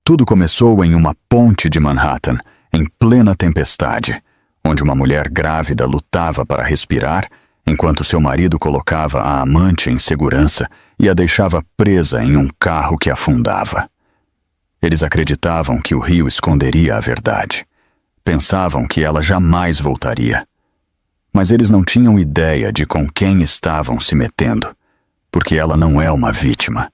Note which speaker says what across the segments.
Speaker 1: Tudo começou em uma ponte de Manhattan, em plena tempestade, onde uma mulher grávida lutava para respirar, enquanto seu marido colocava a amante em segurança e a deixava presa em um carro que afundava. Eles acreditavam que o rio esconderia a verdade. Pensavam que ela jamais voltaria. Mas eles não tinham ideia de com quem estavam se metendo, porque ela não é uma vítima.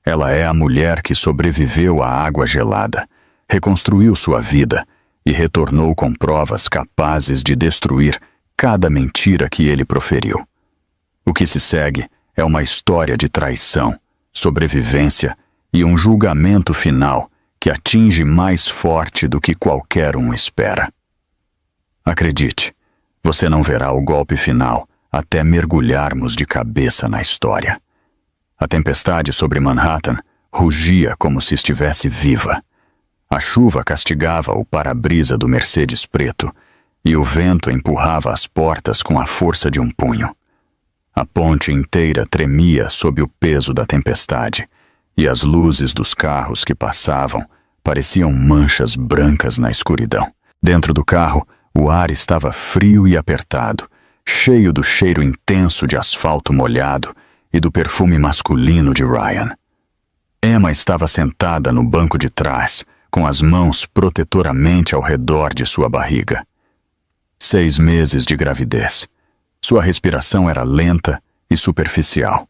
Speaker 1: Ela é a mulher que sobreviveu à água gelada, reconstruiu sua vida e retornou com provas capazes de destruir cada mentira que ele proferiu. O que se segue é uma história de traição, sobrevivência e um julgamento final que atinge mais forte do que qualquer um espera. Acredite, você não verá o golpe final até mergulharmos de cabeça na história. A tempestade sobre Manhattan rugia como se estivesse viva. A chuva castigava o para-brisa do Mercedes preto e o vento empurrava as portas com a força de um punho. A ponte inteira tremia sob o peso da tempestade e as luzes dos carros que passavam pareciam manchas brancas na escuridão. Dentro do carro, o ar estava frio e apertado, cheio do cheiro intenso de asfalto molhado e do perfume masculino de Ryan. Emma estava sentada no banco de trás, com as mãos protetoramente ao redor de sua barriga. 6 meses de gravidez. Sua respiração era lenta e superficial.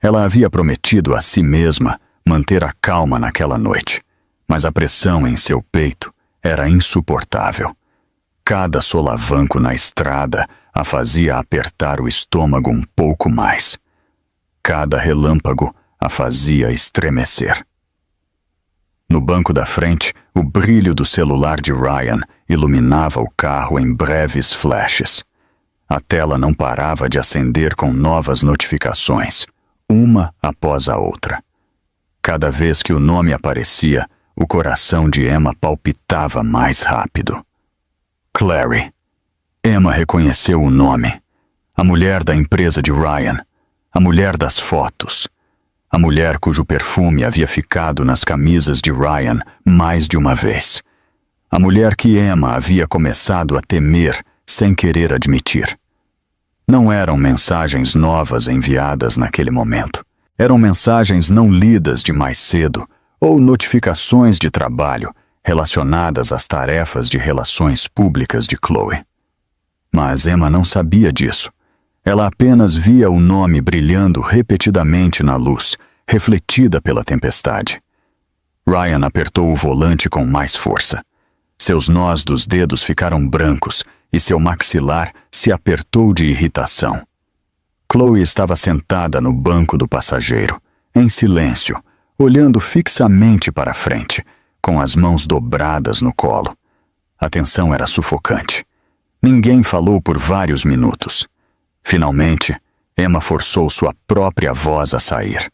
Speaker 1: Ela havia prometido a si mesma manter a calma naquela noite, mas a pressão em seu peito era insuportável. Cada solavanco na estrada a fazia apertar o estômago um pouco mais. Cada relâmpago a fazia estremecer. No banco da frente, o brilho do celular de Ryan iluminava o carro em breves flashes. A tela não parava de acender com novas notificações, uma após a outra. Cada vez que o nome aparecia, o coração de Emma palpitava mais rápido. Clary. Emma reconheceu o nome. A mulher da empresa de Ryan. A mulher das fotos. A mulher cujo perfume havia ficado nas camisas de Ryan mais de uma vez. A mulher que Emma havia começado a temer sem querer admitir. Não eram mensagens novas enviadas naquele momento. Eram mensagens não lidas de mais cedo ou notificações de trabalho relacionadas às tarefas de relações públicas de Chloe. Mas Emma não sabia disso. Ela apenas via o nome brilhando repetidamente na luz, refletida pela tempestade. Ryan apertou o volante com mais força. Seus nós dos dedos ficaram brancos e seu maxilar se apertou de irritação. Chloe estava sentada no banco do passageiro, em silêncio, olhando fixamente para frente, com as mãos dobradas no colo. A tensão era sufocante. Ninguém falou por vários minutos. Finalmente, Emma forçou sua própria voz a sair.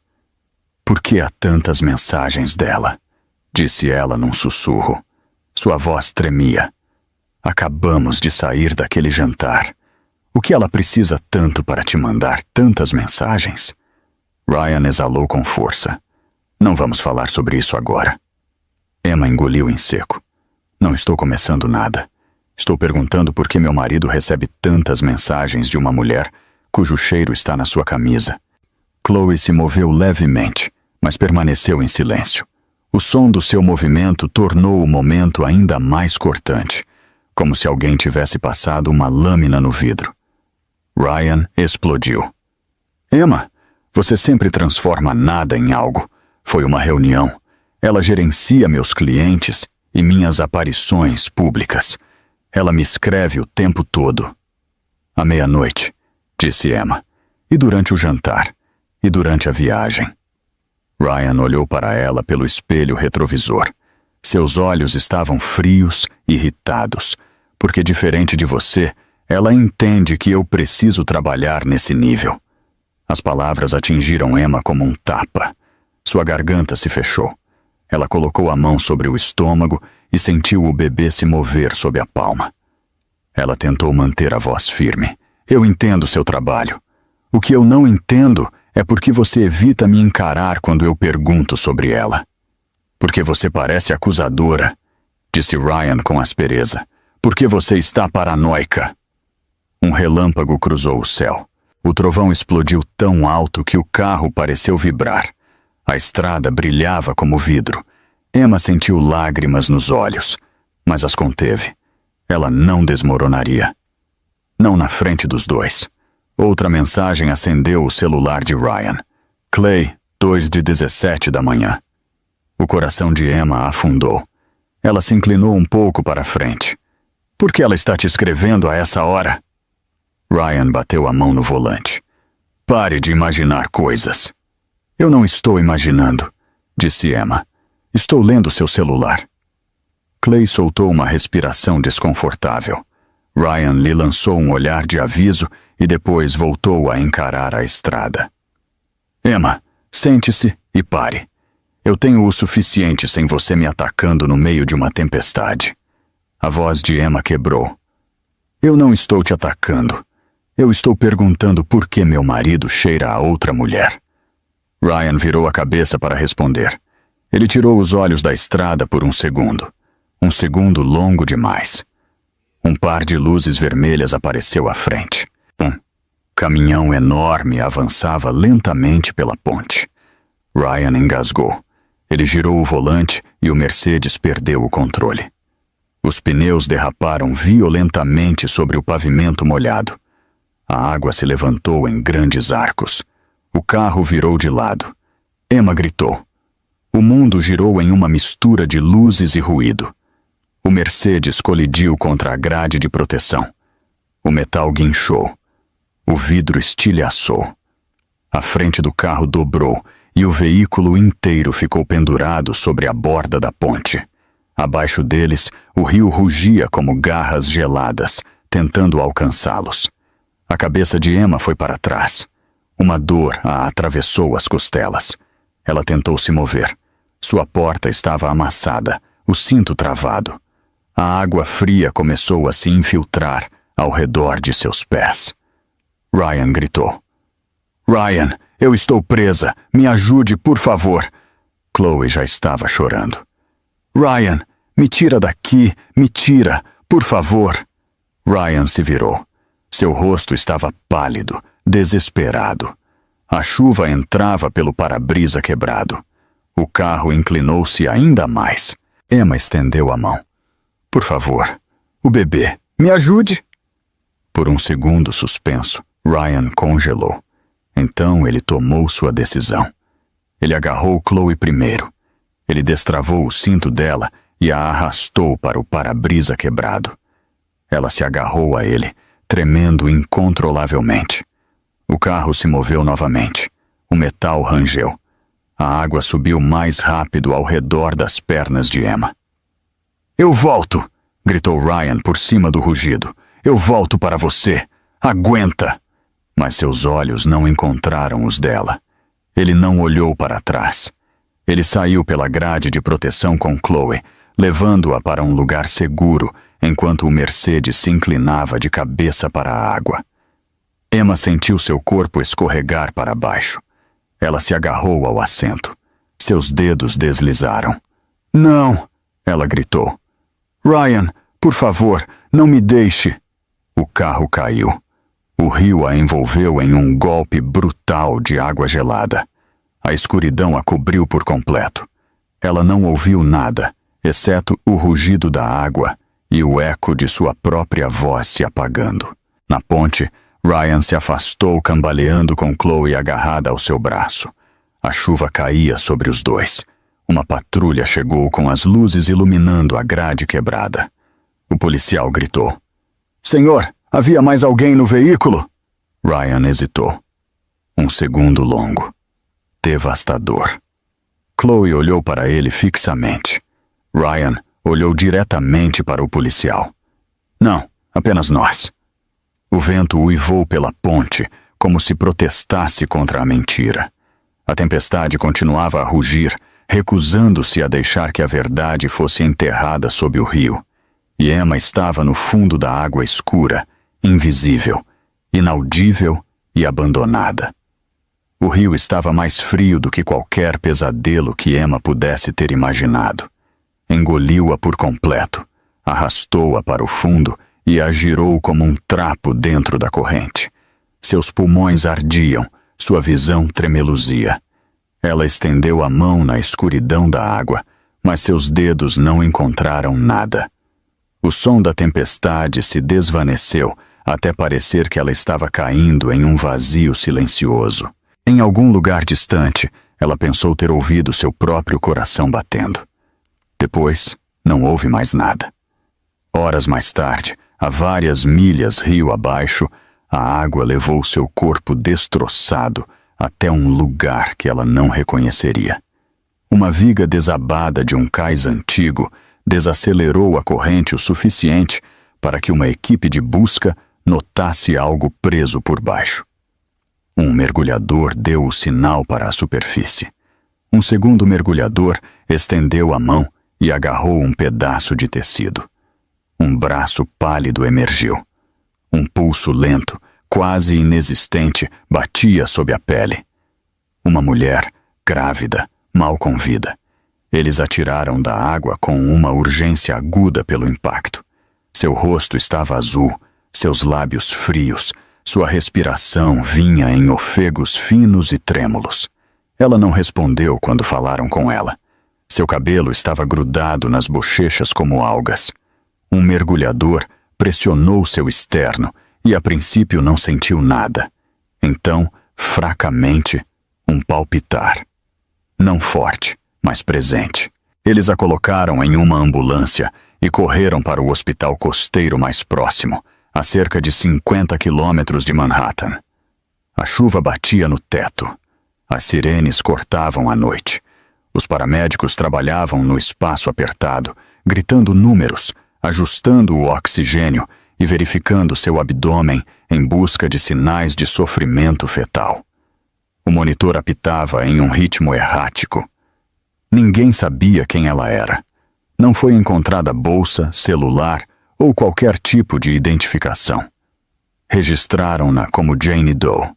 Speaker 1: "Por que há tantas mensagens dela?" disse ela num sussurro. Sua voz tremia. "Acabamos de sair daquele jantar. O que ela precisa tanto para te mandar tantas mensagens?" Ryan exalou com força. "Não vamos falar sobre isso agora." Emma engoliu em seco. "Não estou começando nada. Estou perguntando por que meu marido recebe tantas mensagens de uma mulher cujo cheiro está na sua camisa." Chloe se moveu levemente, mas permaneceu em silêncio. O som do seu movimento tornou o momento ainda mais cortante, como se alguém tivesse passado uma lâmina no vidro. Ryan explodiu. "Emma, você sempre transforma nada em algo. Foi uma reunião. Ela gerencia meus clientes e minhas aparições públicas. Ela me escreve o tempo todo." "À meia-noite", disse Emma. "E durante o jantar. E durante a viagem." Ryan olhou para ela pelo espelho retrovisor. Seus olhos estavam frios, irritados, porque, diferente de você, ela entende que eu preciso trabalhar nesse nível. As palavras atingiram Emma como um tapa. Sua garganta se fechou. Ela colocou a mão sobre o estômago e sentiu o bebê se mover sob a palma. Ela tentou manter a voz firme. "Eu entendo seu trabalho. O que eu não entendo é porque você evita me encarar quando eu pergunto sobre ela." Porque você parece acusadora, disse Ryan com aspereza. Porque você está paranoica. Um relâmpago cruzou o céu. O trovão explodiu tão alto que o carro pareceu vibrar. A estrada brilhava como vidro. Emma sentiu lágrimas nos olhos, mas as conteve. Ela não desmoronaria. Não na frente dos dois. Outra mensagem acendeu o celular de Ryan. Clay, 2:17 da manhã. O coração de Emma afundou. Ela se inclinou um pouco para a frente. Por que ela está te escrevendo a essa hora? Ryan bateu a mão no volante. Pare de imaginar coisas. Eu não estou imaginando, disse Emma. Estou lendo seu celular. Clay soltou uma respiração desconfortável. Ryan lhe lançou um olhar de aviso e depois voltou a encarar a estrada. Emma, sente-se e pare. Eu tenho o suficiente sem você me atacando no meio de uma tempestade. A voz de Emma quebrou. Eu não estou te atacando. Eu estou perguntando por que meu marido cheira a outra mulher. Ryan virou a cabeça para responder. Ele tirou os olhos da estrada por um segundo. Um segundo longo demais. Um par de luzes vermelhas apareceu à frente. Um caminhão enorme avançava lentamente pela ponte. Ryan engasgou. Ele girou o volante e o Mercedes perdeu o controle. Os pneus derraparam violentamente sobre o pavimento molhado. A água se levantou em grandes arcos. O carro virou de lado. Emma gritou. O mundo girou em uma mistura de luzes e ruído. O Mercedes colidiu contra a grade de proteção. O metal guinchou. O vidro estilhaçou. A frente do carro dobrou e o veículo inteiro ficou pendurado sobre a borda da ponte. Abaixo deles, o rio rugia como garras geladas, tentando alcançá-los. A cabeça de Emma foi para trás. Uma dor a atravessou as costelas. Ela tentou se mover. Sua porta estava amassada, o cinto travado. A água fria começou a se infiltrar ao redor de seus pés. Ryan gritou. Ryan, eu estou presa. Me ajude, por favor. Chloe já estava chorando. Ryan, me tira daqui, me tira, por favor. Ryan se virou. Seu rosto estava pálido, desesperado. A chuva entrava pelo para-brisa quebrado. O carro inclinou-se ainda mais. Emma estendeu a mão. Por favor, o bebê, me ajude. Por um segundo suspenso, Ryan congelou. Então ele tomou sua decisão. Ele agarrou Chloe primeiro. Ele destravou o cinto dela e a arrastou para o para-brisa quebrado. Ela se agarrou a ele, tremendo incontrolavelmente. O carro se moveu novamente. O metal rangeu. A água subiu mais rápido ao redor das pernas de Emma. Eu volto! Gritou Ryan por cima do rugido. Eu volto para você! Aguenta! Mas seus olhos não encontraram os dela. Ele não olhou para trás. Ele saiu pela grade de proteção com Chloe, levando-a para um lugar seguro, enquanto o Mercedes se inclinava de cabeça para a água. Emma sentiu seu corpo escorregar para baixo. Ela se agarrou ao assento. Seus dedos deslizaram. Não! Ela gritou. Ryan, por favor, não me deixe! O carro caiu. O rio a envolveu em um golpe brutal de água gelada. A escuridão a cobriu por completo. Ela não ouviu nada, exceto o rugido da água e o eco de sua própria voz se apagando. Na ponte, Ryan se afastou cambaleando com Chloe agarrada ao seu braço. A chuva caía sobre os dois. Uma patrulha chegou com as luzes iluminando a grade quebrada. O policial gritou. Senhor, havia mais alguém no veículo? Ryan hesitou. Um segundo longo. Devastador. Chloe olhou para ele fixamente. Ryan olhou diretamente para o policial. Não, apenas nós. O vento uivou pela ponte, como se protestasse contra a mentira. A tempestade continuava a rugir, recusando-se a deixar que a verdade fosse enterrada sob o rio. E Emma estava no fundo da água escura, invisível, inaudível e abandonada. O rio estava mais frio do que qualquer pesadelo que Emma pudesse ter imaginado. Engoliu-a por completo, arrastou-a para o fundo e a girou como um trapo dentro da corrente. Seus pulmões ardiam, sua visão tremeluzia. Ela estendeu a mão na escuridão da água, mas seus dedos não encontraram nada. O som da tempestade se desvaneceu até parecer que ela estava caindo em um vazio silencioso. Em algum lugar distante, ela pensou ter ouvido seu próprio coração batendo. Depois, não houve mais nada. Horas mais tarde, a várias milhas rio abaixo, a água levou seu corpo destroçado até um lugar que ela não reconheceria. Uma viga desabada de um cais antigo desacelerou a corrente o suficiente para que uma equipe de busca notasse algo preso por baixo. Um mergulhador deu o sinal para a superfície. Um segundo mergulhador estendeu a mão e agarrou um pedaço de tecido. Um braço pálido emergiu. Um pulso lento, quase inexistente, batia sob a pele. Uma mulher, grávida, mal com vida. Eles a tiraram da água com uma urgência aguda pelo impacto. Seu rosto estava azul, seus lábios frios, sua respiração vinha em ofegos finos e trêmulos. Ela não respondeu quando falaram com ela. Seu cabelo estava grudado nas bochechas como algas. Um mergulhador pressionou seu externo e a princípio não sentiu nada. Então, fracamente, um palpitar. Não forte, mas presente. Eles a colocaram em uma ambulância e correram para o hospital costeiro mais próximo, a cerca de 50 quilômetros de Manhattan. A chuva batia no teto. As sirenes cortavam a noite. Os paramédicos trabalhavam no espaço apertado, gritando números, ajustando o oxigênio e verificando seu abdômen em busca de sinais de sofrimento fetal. O monitor apitava em um ritmo errático. Ninguém sabia quem ela era. Não foi encontrada bolsa, celular ou qualquer tipo de identificação. Registraram-na como Jane Doe.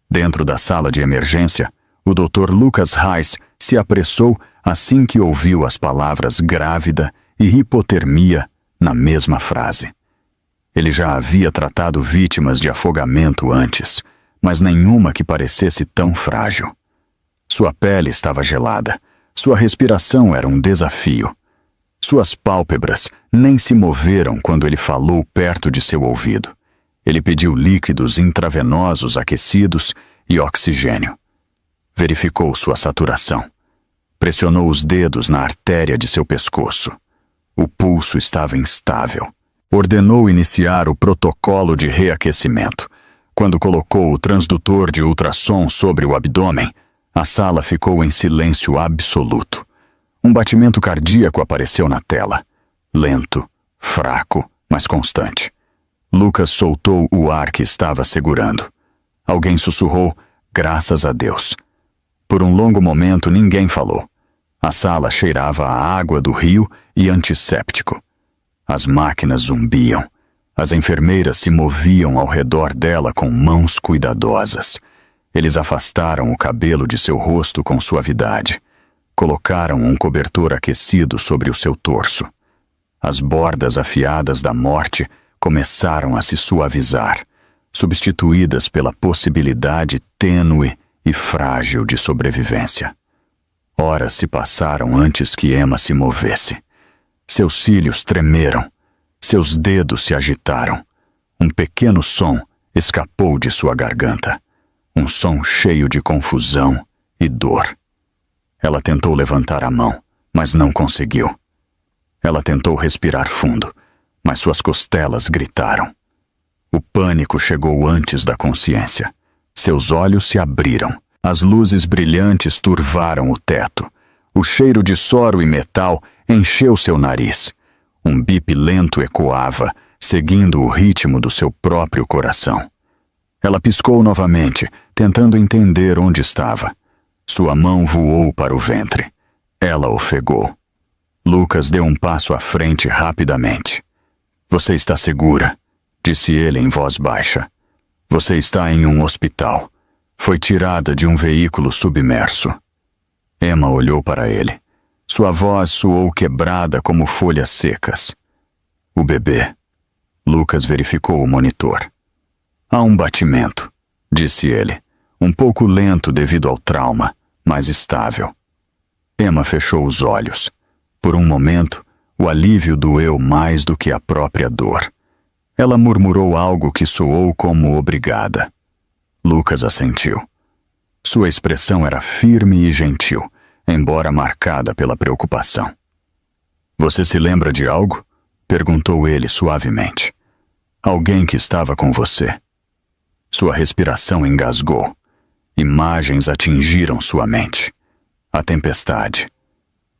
Speaker 1: Dentro da sala de emergência, o Dr. Lucas Heiss se apressou assim que ouviu as palavras grávida e hipotermia na mesma frase. Ele já havia tratado vítimas de afogamento antes, mas nenhuma que parecesse tão frágil. Sua pele estava gelada, sua respiração era um desafio. Suas pálpebras nem se moveram quando ele falou perto de seu ouvido. Ele pediu líquidos intravenosos aquecidos e oxigênio. Verificou sua saturação. Pressionou os dedos na artéria de seu pescoço. O pulso estava instável. Ordenou iniciar o protocolo de reaquecimento. Quando colocou o transdutor de ultrassom sobre o abdômen, a sala ficou em silêncio absoluto. Um batimento cardíaco apareceu na tela. Lento, fraco, mas constante. Lucas soltou o ar que estava segurando. Alguém sussurrou, graças a Deus. Por um longo momento ninguém falou. A sala cheirava a água do rio e antisséptico. As máquinas zumbiam. As enfermeiras se moviam ao redor dela com mãos cuidadosas. Eles afastaram o cabelo de seu rosto com suavidade. Colocaram um cobertor aquecido sobre o seu torso. As bordas afiadas da morte começaram a se suavizar, substituídas pela possibilidade tênue e frágil de sobrevivência. Horas se passaram antes que Emma se movesse. Seus cílios tremeram, seus dedos se agitaram. Um pequeno som escapou de sua garganta, um som cheio de confusão e dor. Ela tentou levantar a mão, mas não conseguiu. Ela tentou respirar fundo, mas suas costelas gritaram. O pânico chegou antes da consciência. Seus olhos se abriram. As luzes brilhantes turvaram o teto. O cheiro de soro e metal encheu seu nariz. Um bip lento ecoava, seguindo o ritmo do seu próprio coração. Ela piscou novamente, tentando entender onde estava. Sua mão voou para o ventre. Ela ofegou. Lucas deu um passo à frente rapidamente. Você está segura, disse ele em voz baixa. Você está em um hospital. Foi tirada de um veículo submerso. Emma olhou para ele. Sua voz soou quebrada como folhas secas. O bebê. Lucas verificou o monitor. Há um batimento, disse ele, um pouco lento devido ao trauma, mas estável. Emma fechou os olhos. Por um momento, o alívio doeu mais do que a própria dor. Ela murmurou algo que soou como obrigada. Lucas assentiu. Sua expressão era firme e gentil, embora marcada pela preocupação. Você se lembra de algo? Perguntou ele suavemente. Alguém que estava com você. Sua respiração engasgou. Imagens atingiram sua mente. A tempestade.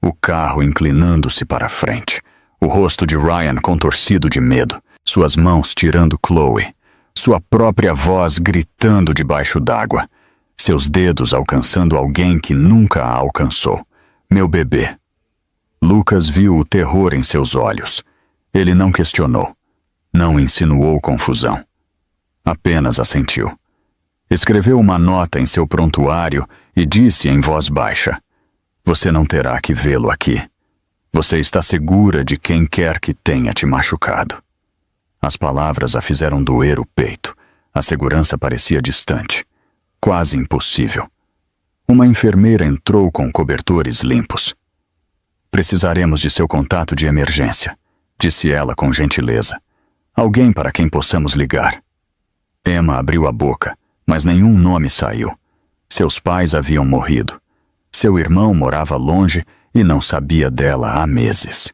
Speaker 1: O carro inclinando-se para a frente. O rosto de Ryan contorcido de medo. Suas mãos tirando Chloe. Sua própria voz gritando debaixo d'água. Seus dedos alcançando alguém que nunca a alcançou. Meu bebê. Lucas viu o terror em seus olhos. Ele não questionou. Não insinuou confusão. Apenas assentiu. Escreveu uma nota em seu prontuário e disse em voz baixa: Você não terá que vê-lo aqui. Você está segura de quem quer que tenha te machucado. As palavras a fizeram doer o peito. A segurança parecia distante. Quase impossível. Uma enfermeira entrou com cobertores limpos. Precisaremos de seu contato de emergência, disse ela com gentileza. Alguém para quem possamos ligar. Emma abriu a boca, mas nenhum nome saiu. Seus pais haviam morrido. Seu irmão morava longe e não sabia dela há meses.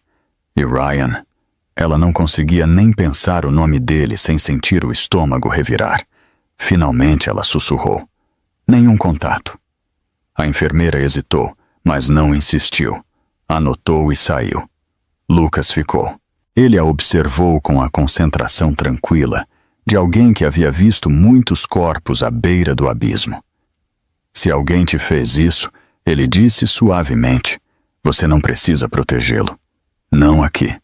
Speaker 1: E Ryan, ela não conseguia nem pensar o nome dele sem sentir o estômago revirar. Finalmente ela sussurrou. Nenhum contato. A enfermeira hesitou, mas não insistiu. Anotou e saiu. Lucas ficou. Ele a observou com a concentração tranquila de alguém que havia visto muitos corpos à beira do abismo. Se alguém te fez isso, ele disse suavemente, você não precisa protegê-lo. Não aqui.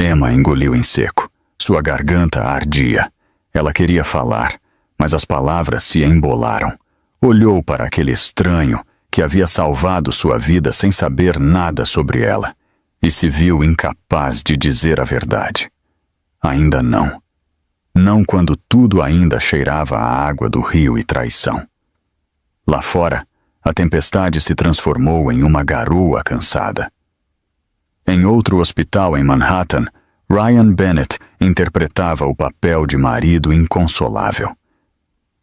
Speaker 1: Emma engoliu em seco. Sua garganta ardia. Ela queria falar, mas as palavras se embolaram. Olhou para aquele estranho que havia salvado sua vida sem saber nada sobre ela e se viu incapaz de dizer a verdade. Ainda não. Não quando tudo ainda cheirava a água do rio e traição. Lá fora, a tempestade se transformou em uma garoa cansada. Em outro hospital em Manhattan, Ryan Bennett interpretava o papel de marido inconsolável.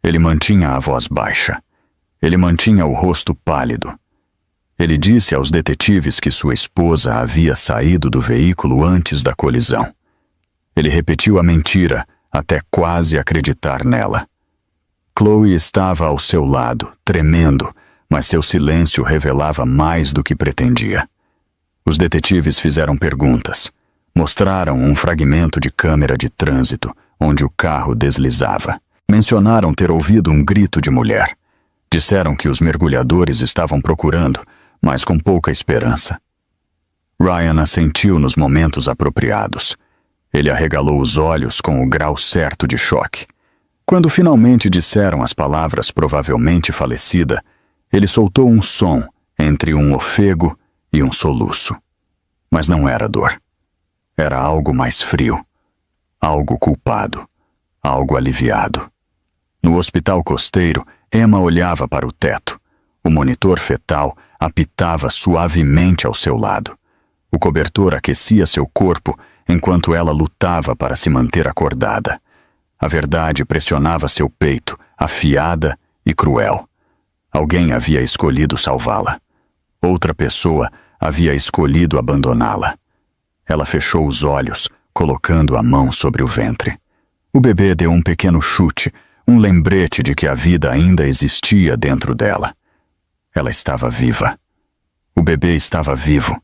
Speaker 1: Ele mantinha a voz baixa. Ele mantinha o rosto pálido. Ele disse aos detetives que sua esposa havia saído do veículo antes da colisão. Ele repetiu a mentira até quase acreditar nela. Chloe estava ao seu lado, tremendo, mas seu silêncio revelava mais do que pretendia. Os detetives fizeram perguntas. Mostraram um fragmento de câmera de trânsito, onde o carro deslizava. Mencionaram ter ouvido um grito de mulher. Disseram que os mergulhadores estavam procurando, mas com pouca esperança. Ryan assentiu nos momentos apropriados. Ele arregalou os olhos com o grau certo de choque. Quando finalmente disseram as palavras provavelmente falecida, ele soltou um som entre um ofego e um soluço. Mas não era dor. Era algo mais frio. Algo culpado. Algo aliviado. No hospital costeiro, Emma olhava para o teto. O monitor fetal apitava suavemente ao seu lado. O cobertor aquecia seu corpo enquanto ela lutava para se manter acordada. A verdade pressionava seu peito, afiada e cruel. Alguém havia escolhido salvá-la. Outra pessoa havia escolhido abandoná-la. Ela fechou os olhos, colocando a mão sobre o ventre. O bebê deu um pequeno chute, um lembrete de que a vida ainda existia dentro dela. Ela estava viva. O bebê estava vivo,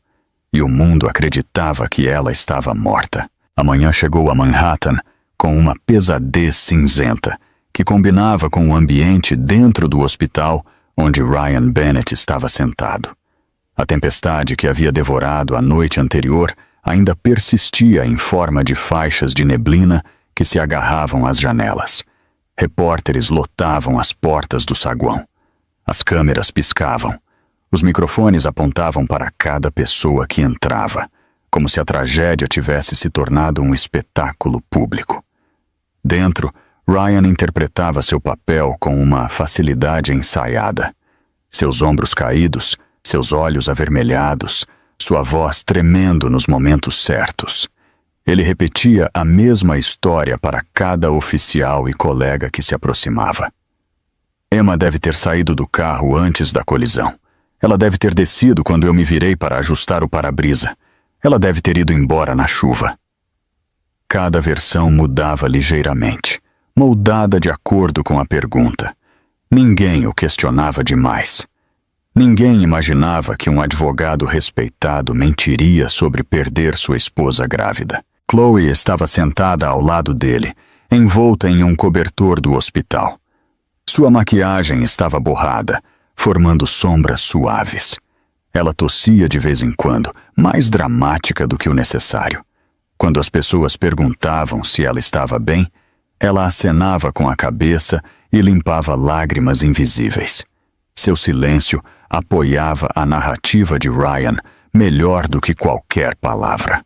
Speaker 1: e o mundo acreditava que ela estava morta. A manhã chegou a Manhattan com uma pesadez cinzenta que combinava com o ambiente dentro do hospital onde Ryan Bennett estava sentado. A tempestade que havia devorado a noite anterior ainda persistia em forma de faixas de neblina que se agarravam às janelas. Repórteres lotavam as portas do saguão. As câmeras piscavam. Os microfones apontavam para cada pessoa que entrava, como se a tragédia tivesse se tornado um espetáculo público. Dentro, Ryan interpretava seu papel com uma facilidade ensaiada. Seus ombros caídos, seus olhos avermelhados, sua voz tremendo nos momentos certos. Ele repetia a mesma história para cada oficial e colega que se aproximava. Emma deve ter saído do carro antes da colisão. Ela deve ter descido quando eu me virei para ajustar o para-brisa. Ela deve ter ido embora na chuva. Cada versão mudava ligeiramente, moldada de acordo com a pergunta. Ninguém o questionava demais. Ninguém imaginava que um advogado respeitado mentiria sobre perder sua esposa grávida. Chloe estava sentada ao lado dele, envolta em um cobertor do hospital. Sua maquiagem estava borrada, formando sombras suaves. Ela tossia de vez em quando, mais dramática do que o necessário. Quando as pessoas perguntavam se ela estava bem, ela acenava com a cabeça e limpava lágrimas invisíveis. Seu silêncio apoiava a narrativa de Ryan melhor do que qualquer palavra.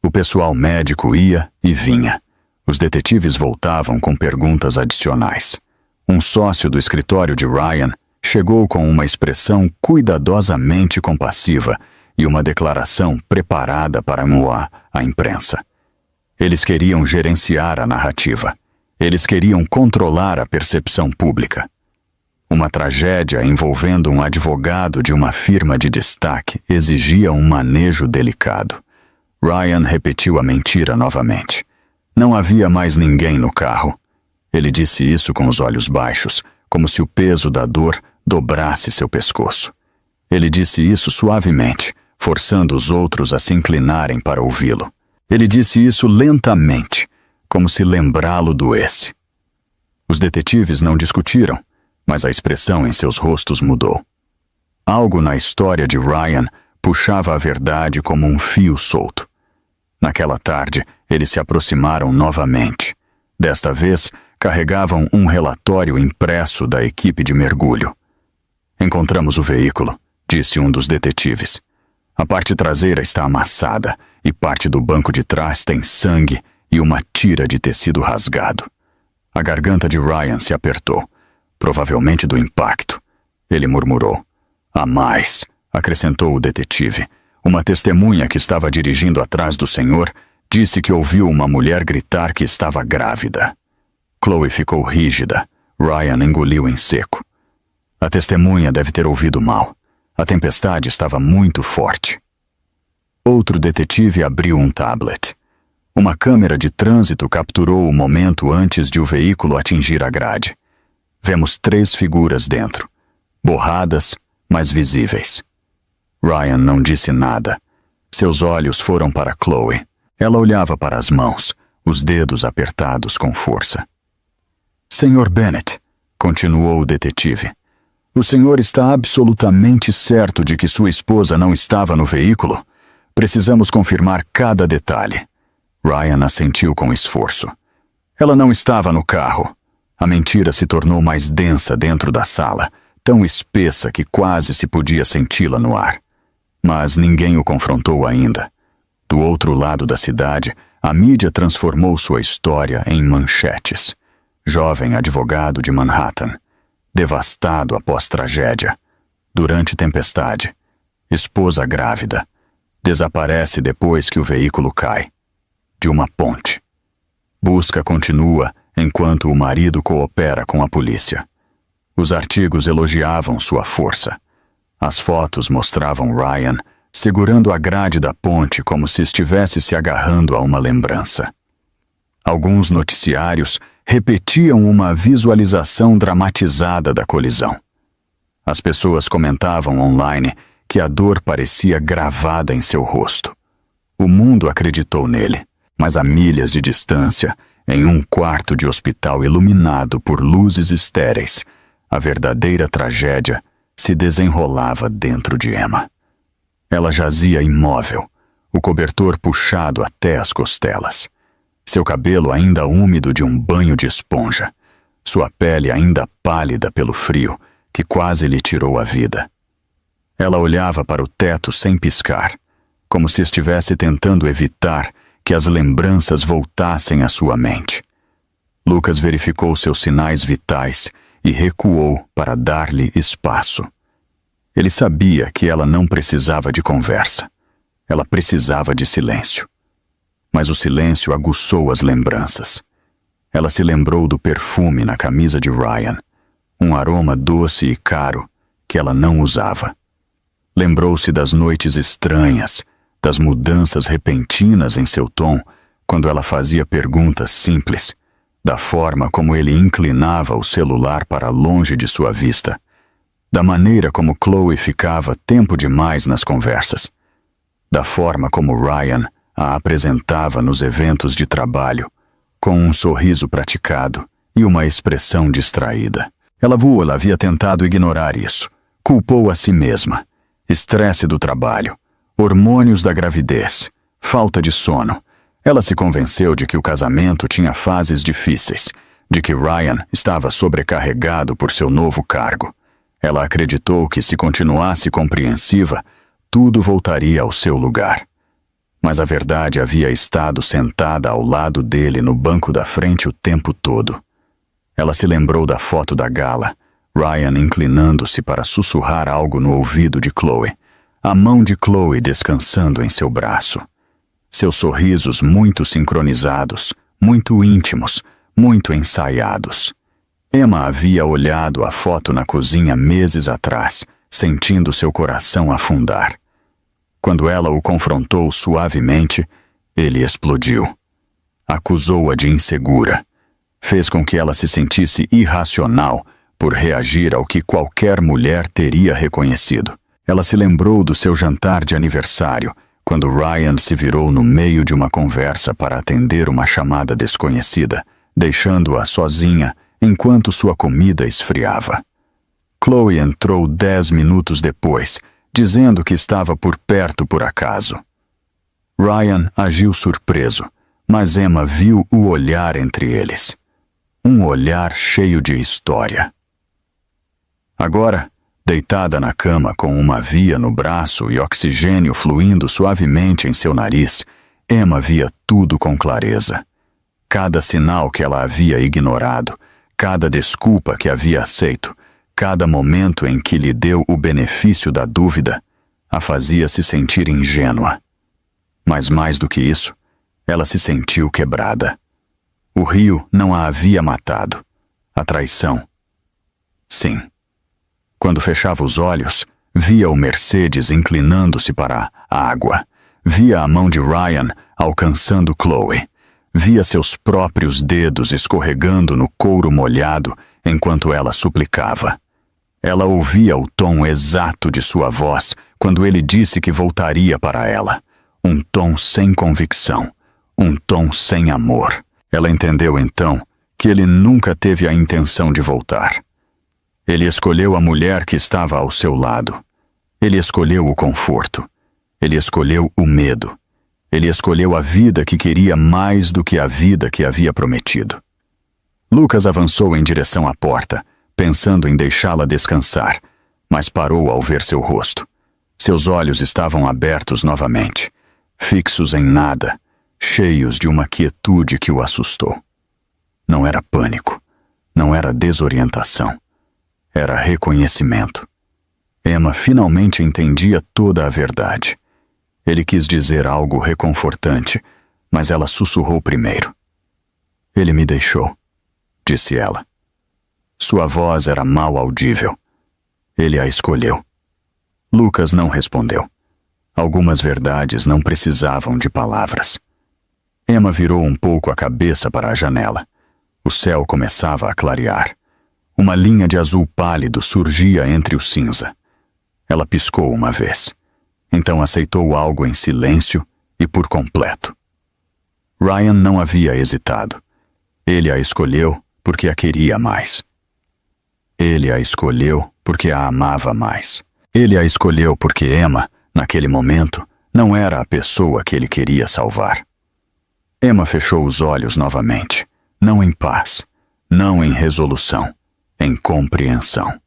Speaker 1: O pessoal médico ia e vinha. Os detetives voltavam com perguntas adicionais. Um sócio do escritório de Ryan chegou com uma expressão cuidadosamente compassiva e uma declaração preparada para moar a imprensa. Eles queriam gerenciar a narrativa. Eles queriam controlar a percepção pública. Uma tragédia envolvendo um advogado de uma firma de destaque exigia um manejo delicado. Ryan repetiu a mentira novamente. Não havia mais ninguém no carro. Ele disse isso com os olhos baixos, como se o peso da dor dobrasse seu pescoço. Ele disse isso suavemente, forçando os outros a se inclinarem para ouvi-lo. Ele disse isso lentamente, como se lembrá-lo doesse. Os detetives não discutiram, mas a expressão em seus rostos mudou. Algo na história de Ryan puxava a verdade como um fio solto. Naquela tarde, eles se aproximaram novamente. Desta vez, carregavam um relatório impresso da equipe de mergulho. Encontramos o veículo, disse um dos detetives. A parte traseira está amassada e parte do banco de trás tem sangue e uma tira de tecido rasgado. A garganta de Ryan se apertou, provavelmente do impacto. Ele murmurou. Há mais, acrescentou o detetive. Uma testemunha que estava dirigindo atrás do senhor disse que ouviu uma mulher gritar que estava grávida. Chloe ficou rígida. Ryan engoliu em seco. A testemunha deve ter ouvido mal. A tempestade estava muito forte. Outro detetive abriu um tablet. Uma câmera de trânsito capturou o momento antes de o veículo atingir a grade. Vemos 3 figuras dentro, borradas, mas visíveis. Ryan não disse nada. Seus olhos foram para Chloe. Ela olhava para as mãos, os dedos apertados com força. Sr. Bennett, continuou o detetive, o senhor está absolutamente certo de que sua esposa não estava no veículo? Precisamos confirmar cada detalhe. Ryan assentiu com esforço. Ela não estava no carro. A mentira se tornou mais densa dentro da sala, tão espessa que quase se podia senti-la no ar. Mas ninguém o confrontou ainda. Do outro lado da cidade, a mídia transformou sua história em manchetes. Jovem advogado de Manhattan. Devastado após tragédia. Durante tempestade. Esposa grávida. Desaparece depois que o veículo cai. De uma ponte. Busca continua enquanto o marido coopera com a polícia. Os artigos elogiavam sua força. As fotos mostravam Ryan segurando a grade da ponte como se estivesse se agarrando a uma lembrança. Alguns noticiários repetiam uma visualização dramatizada da colisão. As pessoas comentavam online que a dor parecia gravada em seu rosto. O mundo acreditou nele, mas a milhas de distância, em um quarto de hospital iluminado por luzes estéreis, a verdadeira tragédia se desenrolava dentro de Emma. Ela jazia imóvel, o cobertor puxado até as costelas. seu cabelo ainda úmido de um banho de esponja, sua pele ainda pálida pelo frio que quase lhe tirou a vida. Ela olhava para o teto sem piscar, como se estivesse tentando evitar que as lembranças voltassem à sua mente. Lucas verificou seus sinais vitais e recuou para dar-lhe espaço. Ele sabia que ela não precisava de conversa. Ela precisava de silêncio. Mas o silêncio aguçou as lembranças. Ela se lembrou do perfume na camisa de Ryan, um aroma doce e caro que ela não usava. Lembrou-se das noites estranhas, das mudanças repentinas em seu tom quando ela fazia perguntas simples, da forma como ele inclinava o celular para longe de sua vista, da maneira como Chloe ficava tempo demais nas conversas, da forma como Ryan a apresentava nos eventos de trabalho, com um sorriso praticado e uma expressão distraída. Ela havia tentado ignorar isso. Culpou a si mesma. Estresse do trabalho, hormônios da gravidez, falta de sono. Ela se convenceu de que o casamento tinha fases difíceis, de que Ryan estava sobrecarregado por seu novo cargo. Ela acreditou que, se continuasse compreensiva, tudo voltaria ao seu lugar. Mas a verdade havia estado sentada ao lado dele no banco da frente o tempo todo. Ela se lembrou da foto da gala, Ryan inclinando-se para sussurrar algo no ouvido de Chloe, a mão de Chloe descansando em seu braço. Seus sorrisos muito sincronizados, muito íntimos, muito ensaiados. Emma havia olhado a foto na cozinha meses atrás, sentindo seu coração afundar. Quando ela o confrontou suavemente, ele explodiu. Acusou-a de insegura. Fez com que ela se sentisse irracional por reagir ao que qualquer mulher teria reconhecido. Ela se lembrou do seu jantar de aniversário, quando Ryan se virou no meio de uma conversa para atender uma chamada desconhecida, deixando-a sozinha enquanto sua comida esfriava. Chloe entrou 10 minutos depois, dizendo que estava por perto por acaso. Ryan agiu surpreso, mas Emma viu o olhar entre eles. Um olhar cheio de história. Agora, deitada na cama com uma via no braço e oxigênio fluindo suavemente em seu nariz, Emma via tudo com clareza. Cada sinal que ela havia ignorado, cada desculpa que havia aceito, cada momento em que lhe deu o benefício da dúvida, a fazia se sentir ingênua. Mas mais do que isso, ela se sentiu quebrada. O rio não a havia matado. A traição. Sim. Quando fechava os olhos, via o Mercedes inclinando-se para a água. Via a mão de Ryan alcançando Chloe. Via seus próprios dedos escorregando no couro molhado enquanto ela suplicava. Ela ouvia o tom exato de sua voz quando ele disse que voltaria para ela. Um tom sem convicção. Um tom sem amor. Ela entendeu então que ele nunca teve a intenção de voltar. Ele escolheu a mulher que estava ao seu lado. Ele escolheu o conforto. Ele escolheu o medo. Ele escolheu a vida que queria mais do que a vida que havia prometido. Lucas avançou em direção à porta, pensando em deixá-la descansar, mas parou ao ver seu rosto. Seus olhos estavam abertos novamente, fixos em nada, cheios de uma quietude que o assustou. Não era pânico, não era desorientação, era reconhecimento. Emma finalmente entendia toda a verdade. Ele quis dizer algo reconfortante, mas ela sussurrou primeiro. Ele me deixou, disse ela. Sua voz era mal audível. Ele a escolheu. Lucas não respondeu. Algumas verdades não precisavam de palavras. Emma virou um pouco a cabeça para a janela. O céu começava a clarear. Uma linha de azul pálido surgia entre o cinza. Ela piscou uma vez. Então aceitou algo em silêncio e por completo. Ryan não havia hesitado. Ele a escolheu porque a queria mais. Ele a escolheu porque a amava mais. Ele a escolheu porque Emma, naquele momento, não era a pessoa que ele queria salvar. Emma fechou os olhos novamente, não em paz, não em resolução, em compreensão.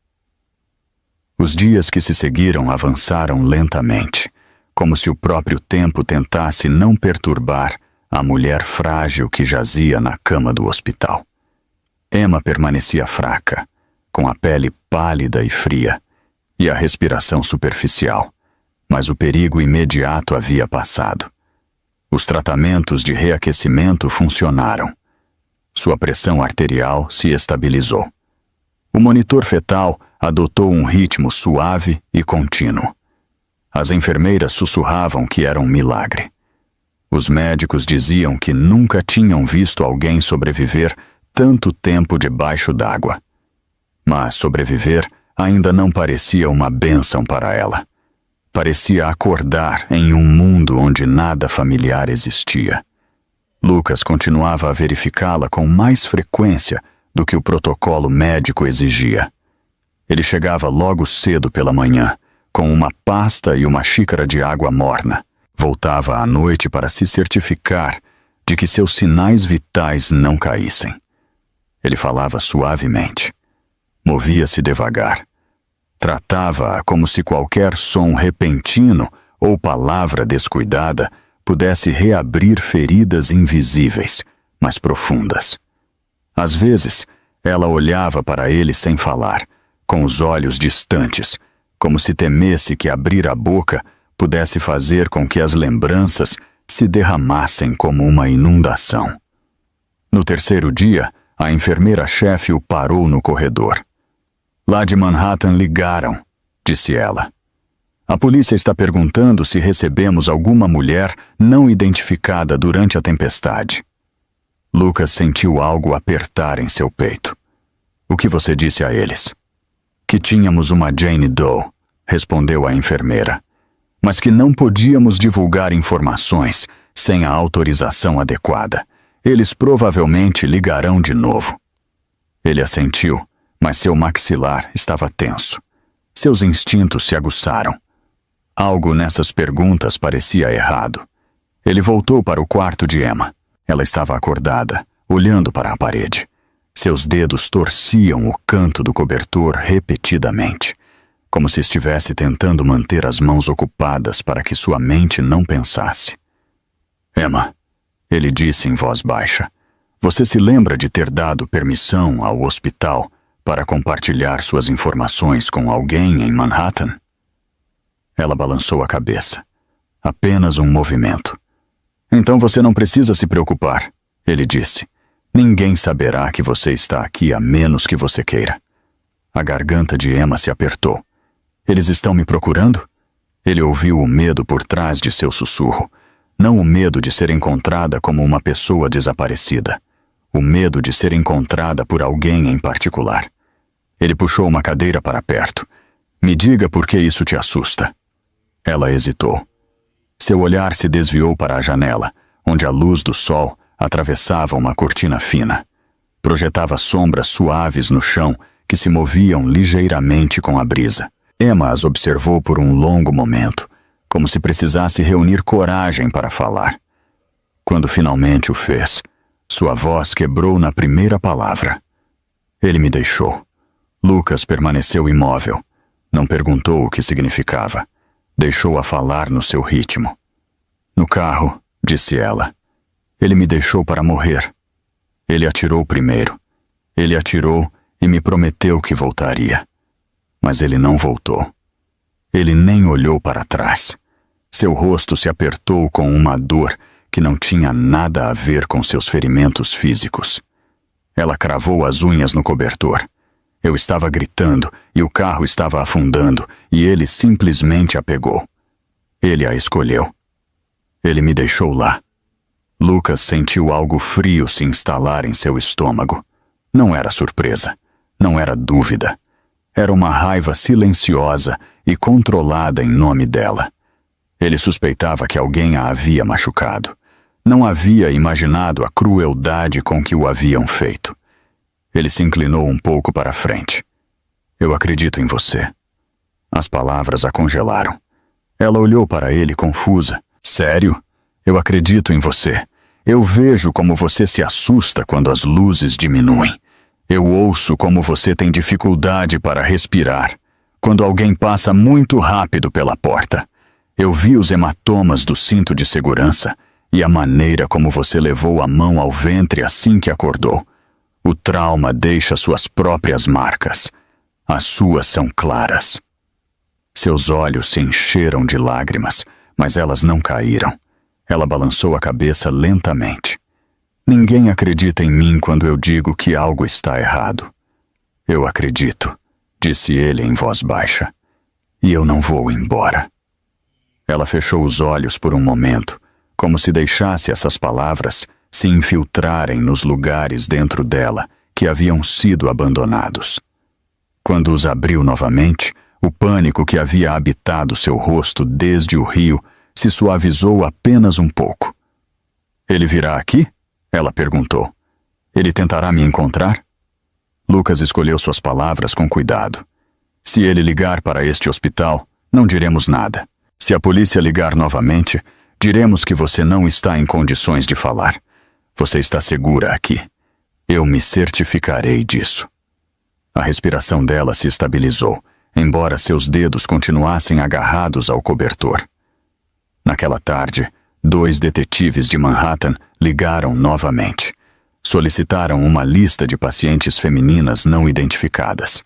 Speaker 1: Os dias que se seguiram avançaram lentamente, como se o próprio tempo tentasse não perturbar a mulher frágil que jazia na cama do hospital. Emma permanecia fraca, com a pele pálida e fria, e a respiração superficial, mas o perigo imediato havia passado. Os tratamentos de reaquecimento funcionaram. Sua pressão arterial se estabilizou. O monitor fetal adotou um ritmo suave e contínuo. As enfermeiras sussurravam que era um milagre. Os médicos diziam que nunca tinham visto alguém sobreviver tanto tempo debaixo d'água. Mas sobreviver ainda não parecia uma bênção para ela. Parecia acordar em um mundo onde nada familiar existia. Lucas continuava a verificá-la com mais frequência do que o protocolo médico exigia. Ele chegava logo cedo pela manhã, com uma pasta e uma xícara de água morna. Voltava à noite para se certificar de que seus sinais vitais não caíssem. Ele falava suavemente. Movia-se devagar. Tratava-a como se qualquer som repentino ou palavra descuidada pudesse reabrir feridas invisíveis, mas profundas. Às vezes, ela olhava para ele sem falar, com os olhos distantes, como se temesse que abrir a boca pudesse fazer com que as lembranças se derramassem como uma inundação. No terceiro dia, a enfermeira-chefe o parou no corredor. Lá de Manhattan ligaram, disse ela. A polícia está perguntando se recebemos alguma mulher não identificada durante a tempestade. Lucas sentiu algo apertar em seu peito. O que você disse a eles? Que tínhamos uma Jane Doe, respondeu a enfermeira, mas que não podíamos divulgar informações sem a autorização adequada. Eles provavelmente ligarão de novo. Ele assentiu, mas seu maxilar estava tenso. Seus instintos se aguçaram. Algo nessas perguntas parecia errado. Ele voltou para o quarto de Emma. Ela estava acordada, olhando para a parede. Seus dedos torciam o canto do cobertor repetidamente, como se estivesse tentando manter as mãos ocupadas para que sua mente não pensasse. Emma, ele disse em voz baixa, você se lembra de ter dado permissão ao hospital para compartilhar suas informações com alguém em Manhattan? Ela balançou a cabeça. Apenas um movimento. Então você não precisa se preocupar, ele disse. Ninguém saberá que você está aqui a menos que você queira. A garganta de Emma se apertou. Eles estão me procurando? Ele ouviu o medo por trás de seu sussurro. Não o medo de ser encontrada como uma pessoa desaparecida. O medo de ser encontrada por alguém em particular. Ele puxou uma cadeira para perto. Me diga por que isso te assusta. Ela hesitou. Seu olhar se desviou para a janela, onde a luz do sol atravessava uma cortina fina. Projetava sombras suaves no chão que se moviam ligeiramente com a brisa. Emma as observou por um longo momento, como se precisasse reunir coragem para falar. Quando finalmente o fez, sua voz quebrou na primeira palavra. Ele me deixou. Lucas permaneceu imóvel. Não perguntou o que significava. Deixou-a falar no seu ritmo. No carro, disse ela. Ele me deixou para morrer. Ele atirou primeiro. Ele atirou e me prometeu que voltaria. Mas ele não voltou. Ele nem olhou para trás. Seu rosto se apertou com uma dor que não tinha nada a ver com seus ferimentos físicos. Ela cravou as unhas no cobertor. Eu estava gritando e o carro estava afundando e ele simplesmente a pegou. Ele a escolheu. Ele me deixou lá. Lucas sentiu algo frio se instalar em seu estômago. Não era surpresa. Não era dúvida. Era uma raiva silenciosa e controlada em nome dela. Ele suspeitava que alguém a havia machucado. Não havia imaginado a crueldade com que o haviam feito. Ele se inclinou um pouco para a frente. Eu acredito em você. As palavras a congelaram. Ela olhou para ele confusa. Sério? Eu acredito em você. Eu vejo como você se assusta quando as luzes diminuem. Eu ouço como você tem dificuldade para respirar quando alguém passa muito rápido pela porta. Eu vi os hematomas do cinto de segurança e a maneira como você levou a mão ao ventre assim que acordou. O trauma deixa suas próprias marcas. As suas são claras. Seus olhos se encheram de lágrimas, mas elas não caíram. Ela balançou a cabeça lentamente. Ninguém acredita em mim quando eu digo que algo está errado. Eu acredito, disse ele em voz baixa. E eu não vou embora. Ela fechou os olhos por um momento, como se deixasse essas palavras se infiltrarem nos lugares dentro dela que haviam sido abandonados. Quando os abriu novamente, o pânico que havia habitado seu rosto desde o rio se suavizou apenas um pouco. Ele virá aqui? Ela perguntou. Ele tentará me encontrar? Lucas escolheu suas palavras com cuidado. Se ele ligar para este hospital, não diremos nada. Se a polícia ligar novamente, diremos que você não está em condições de falar. Você está segura aqui. Eu me certificarei disso. A respiração dela se estabilizou, embora seus dedos continuassem agarrados ao cobertor. Naquela tarde, 2 detetives de Manhattan ligaram novamente. Solicitaram uma lista de pacientes femininas não identificadas.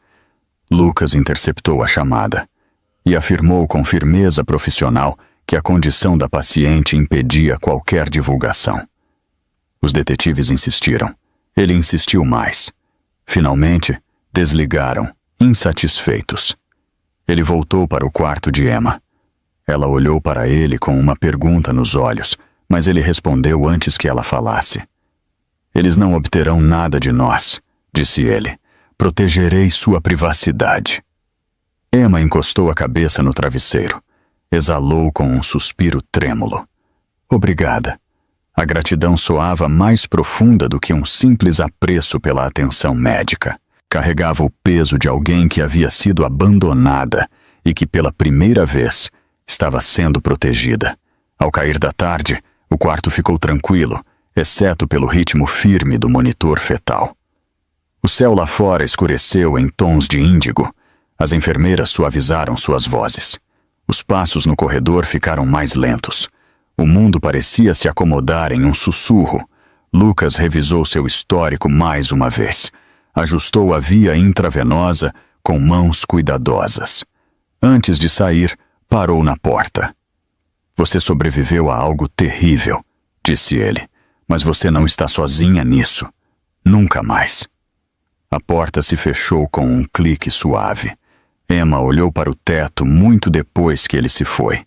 Speaker 1: Lucas interceptou a chamada e afirmou com firmeza profissional que a condição da paciente impedia qualquer divulgação. Os detetives insistiram. Ele insistiu mais. Finalmente, desligaram, insatisfeitos. Ele voltou para o quarto de Emma. Ela olhou para ele com uma pergunta nos olhos, mas ele respondeu antes que ela falasse. Eles não obterão nada de nós, disse ele. Protegerei sua privacidade. Emma encostou a cabeça no travesseiro. Exalou com um suspiro trêmulo. Obrigada. A gratidão soava mais profunda do que um simples apreço pela atenção médica. Carregava o peso de alguém que havia sido abandonada e que, pela primeira vez, estava sendo protegida. Ao cair da tarde, o quarto ficou tranquilo, exceto pelo ritmo firme do monitor fetal. O céu lá fora escureceu em tons de índigo. As enfermeiras suavizaram suas vozes. Os passos no corredor ficaram mais lentos. O mundo parecia se acomodar em um sussurro. Lucas revisou seu histórico mais uma vez. Ajustou a via intravenosa com mãos cuidadosas. Antes de sair, parou na porta. Você sobreviveu a algo terrível, disse ele, mas você não está sozinha nisso. Nunca mais. A porta se fechou com um clique suave. Emma olhou para o teto muito depois que ele se foi.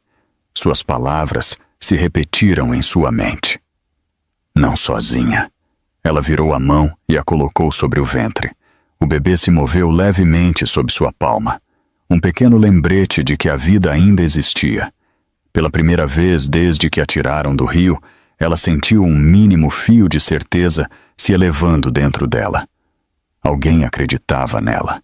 Speaker 1: Suas palavras se repetiram em sua mente. Não sozinha. Ela virou a mão e a colocou sobre o ventre. O bebê se moveu levemente sob sua palma. Um pequeno lembrete de que a vida ainda existia. Pela primeira vez desde que a tiraram do rio, ela sentiu um mínimo fio de certeza se elevando dentro dela. Alguém acreditava nela.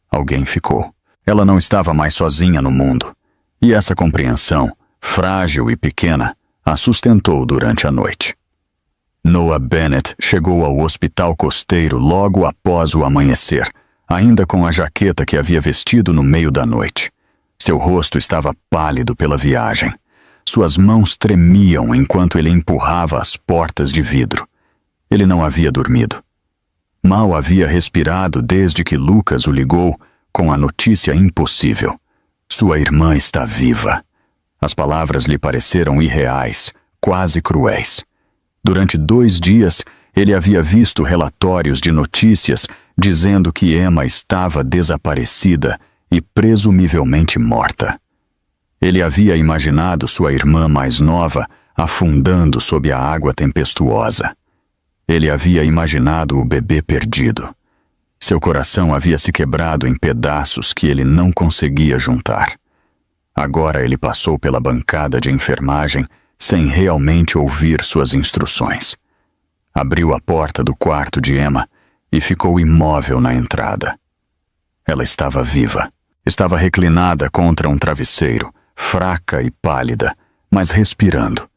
Speaker 1: Alguém ficou. Ela não estava mais sozinha no mundo. E essa compreensão, frágil e pequena, a sustentou durante a noite. Noah Bennett chegou ao hospital costeiro logo após o amanhecer, ainda com a jaqueta que havia vestido no meio da noite. Seu rosto estava pálido pela viagem. Suas mãos tremiam enquanto ele empurrava as portas de vidro. Ele não havia dormido. Mal havia respirado desde que Lucas o ligou com a notícia impossível. Sua irmã está viva. As palavras lhe pareceram irreais, quase cruéis. Durante 2 dias, ele havia visto relatórios de notícias dizendo que Emma estava desaparecida e presumivelmente morta. Ele havia imaginado sua irmã mais nova afundando sob a água tempestuosa. Ele havia imaginado o bebê perdido. Seu coração havia se quebrado em pedaços que ele não conseguia juntar. Agora ele passou pela bancada de enfermagem sem realmente ouvir suas instruções. Abriu a porta do quarto de Emma e ficou imóvel na entrada. Ela estava viva. Estava reclinada contra um travesseiro, fraca e pálida, mas respirando.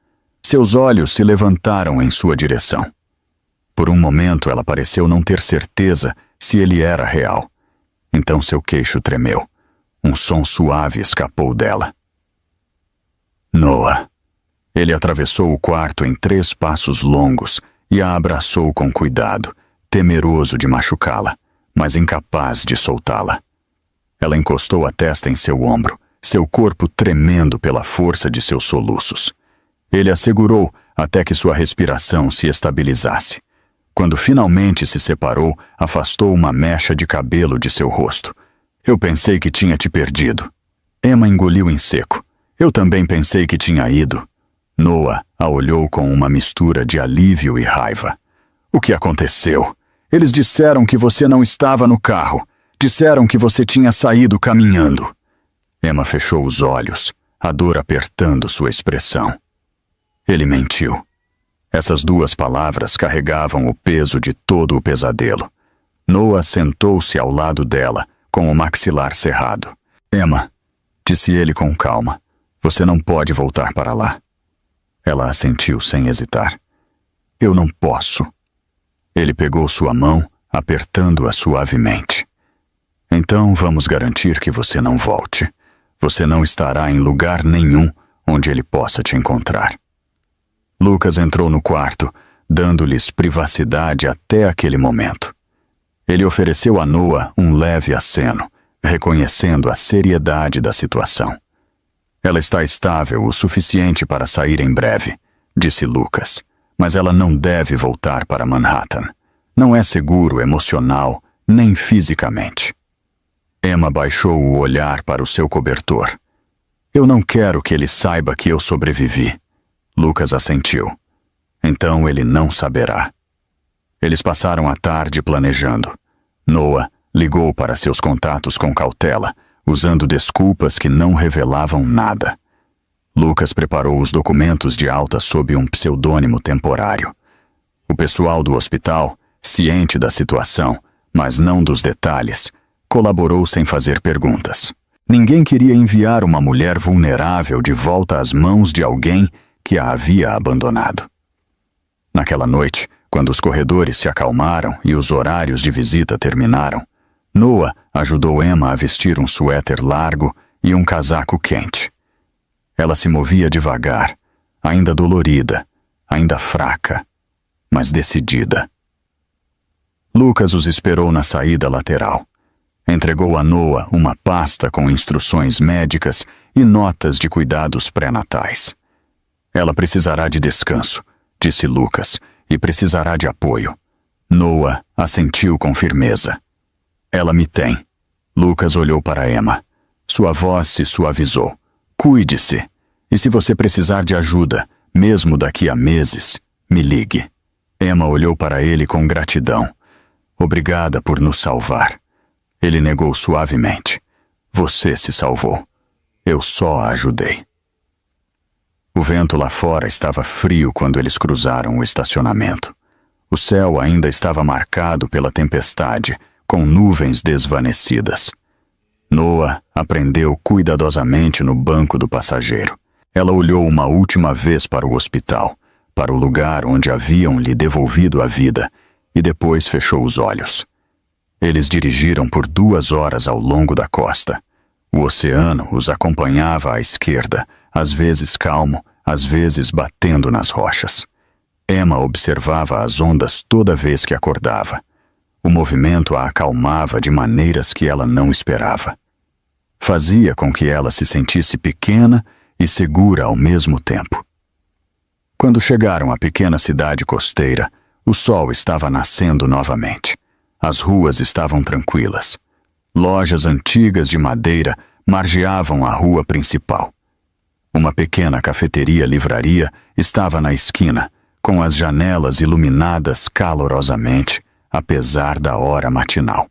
Speaker 1: Seus olhos se levantaram em sua direção. Por um momento ela pareceu não ter certeza se ele era real. Então seu queixo tremeu. Um som suave escapou dela. Noah. Ele atravessou o quarto em 3 passos longos e a abraçou com cuidado, temeroso de machucá-la, mas incapaz de soltá-la. Ela encostou a testa em seu ombro, seu corpo tremendo pela força de seus soluços. Ele a segurou até que sua respiração se estabilizasse. Quando finalmente se separou, afastou uma mecha de cabelo de seu rosto. Eu pensei que tinha te perdido. Emma engoliu em seco. Eu também pensei que tinha ido. Noah a olhou com uma mistura de alívio e raiva. O que aconteceu? Eles disseram que você não estava no carro. Disseram que você tinha saído caminhando. Emma fechou os olhos, a dor apertando sua expressão. Ele mentiu. Essas 2 palavras carregavam o peso de todo o pesadelo. Noah sentou-se ao lado dela, com o maxilar cerrado. Emma, disse ele com calma, você não pode voltar para lá. Ela assentiu sem hesitar. Eu não posso. Ele pegou sua mão, apertando-a suavemente. Então vamos garantir que você não volte. Você não estará em lugar nenhum onde ele possa te encontrar. Lucas entrou no quarto, dando-lhes privacidade até aquele momento. Ele ofereceu a Noah um leve aceno, reconhecendo a seriedade da situação. Ela está estável o suficiente para sair em breve, disse Lucas, mas ela não deve voltar para Manhattan. Não é seguro emocional, nem fisicamente. Emma baixou o olhar para o seu cobertor. Eu não quero que ele saiba que eu sobrevivi. Lucas assentiu. Então ele não saberá. Eles passaram a tarde planejando. Noah ligou para seus contatos com cautela, usando desculpas que não revelavam nada. Lucas preparou os documentos de alta sob um pseudônimo temporário. O pessoal do hospital, ciente da situação, mas não dos detalhes, colaborou sem fazer perguntas. Ninguém queria enviar uma mulher vulnerável de volta às mãos de alguém que a havia abandonado. Naquela noite, quando os corredores se acalmaram e os horários de visita terminaram, Noah ajudou Emma a vestir um suéter largo e um casaco quente. Ela se movia devagar, ainda dolorida, ainda fraca, mas decidida. Lucas os esperou na saída lateral. Entregou a Noah uma pasta com instruções médicas e notas de cuidados pré-natais. Ela precisará de descanso, disse Lucas, e precisará de apoio. Noah assentiu com firmeza. Ela me tem. Lucas olhou para Emma. Sua voz se suavizou. Cuide-se. E se você precisar de ajuda, mesmo daqui a meses, me ligue. Emma olhou para ele com gratidão. Obrigada por nos salvar. Ele negou suavemente. Você se salvou. Eu só a ajudei. O vento lá fora estava frio quando eles cruzaram o estacionamento. O céu ainda estava marcado pela tempestade, com nuvens desvanecidas. Noah a prendeu cuidadosamente no banco do passageiro. Ela olhou uma última vez para o hospital, para o lugar onde haviam lhe devolvido a vida, e depois fechou os olhos. Eles dirigiram por 2 horas ao longo da costa. O oceano os acompanhava à esquerda, às vezes calmo, às vezes batendo nas rochas. Emma observava as ondas toda vez que acordava. O movimento a acalmava de maneiras que ela não esperava. Fazia com que ela se sentisse pequena e segura ao mesmo tempo. Quando chegaram à pequena cidade costeira, o sol estava nascendo novamente. As ruas estavam tranquilas. Lojas antigas de madeira margeavam a rua principal. Uma pequena cafeteria-livraria estava na esquina, com as janelas iluminadas calorosamente, apesar da hora matinal.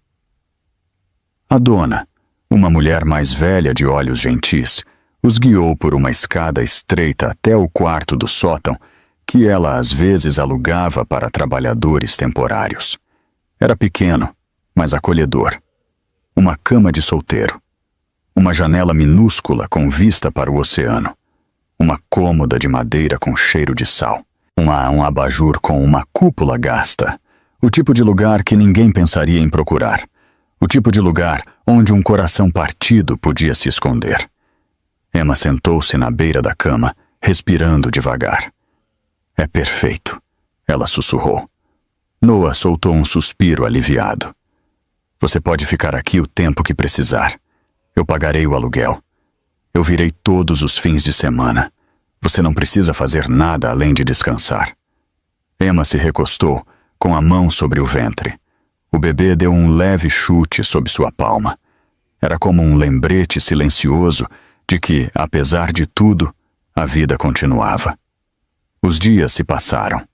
Speaker 1: A dona, uma mulher mais velha de olhos gentis, os guiou por uma escada estreita até o quarto do sótão, que ela às vezes alugava para trabalhadores temporários. Era pequeno, mas acolhedor. Uma cama de solteiro. Uma janela minúscula com vista para o oceano. uma cômoda de madeira com cheiro de sal, um abajur com uma cúpula gasta, o tipo de lugar que ninguém pensaria em procurar, o tipo de lugar onde um coração partido podia se esconder. Emma sentou-se na beira da cama, respirando devagar. É perfeito, ela sussurrou. Noah soltou um suspiro aliviado. Você pode ficar aqui o tempo que precisar. Eu pagarei o aluguel. Eu virei todos os fins de semana. Você não precisa fazer nada além de descansar. Emma se recostou, com a mão sobre o ventre. O bebê deu um leve chute sob sua palma. Era como um lembrete silencioso de que, apesar de tudo, a vida continuava. Os dias se passaram.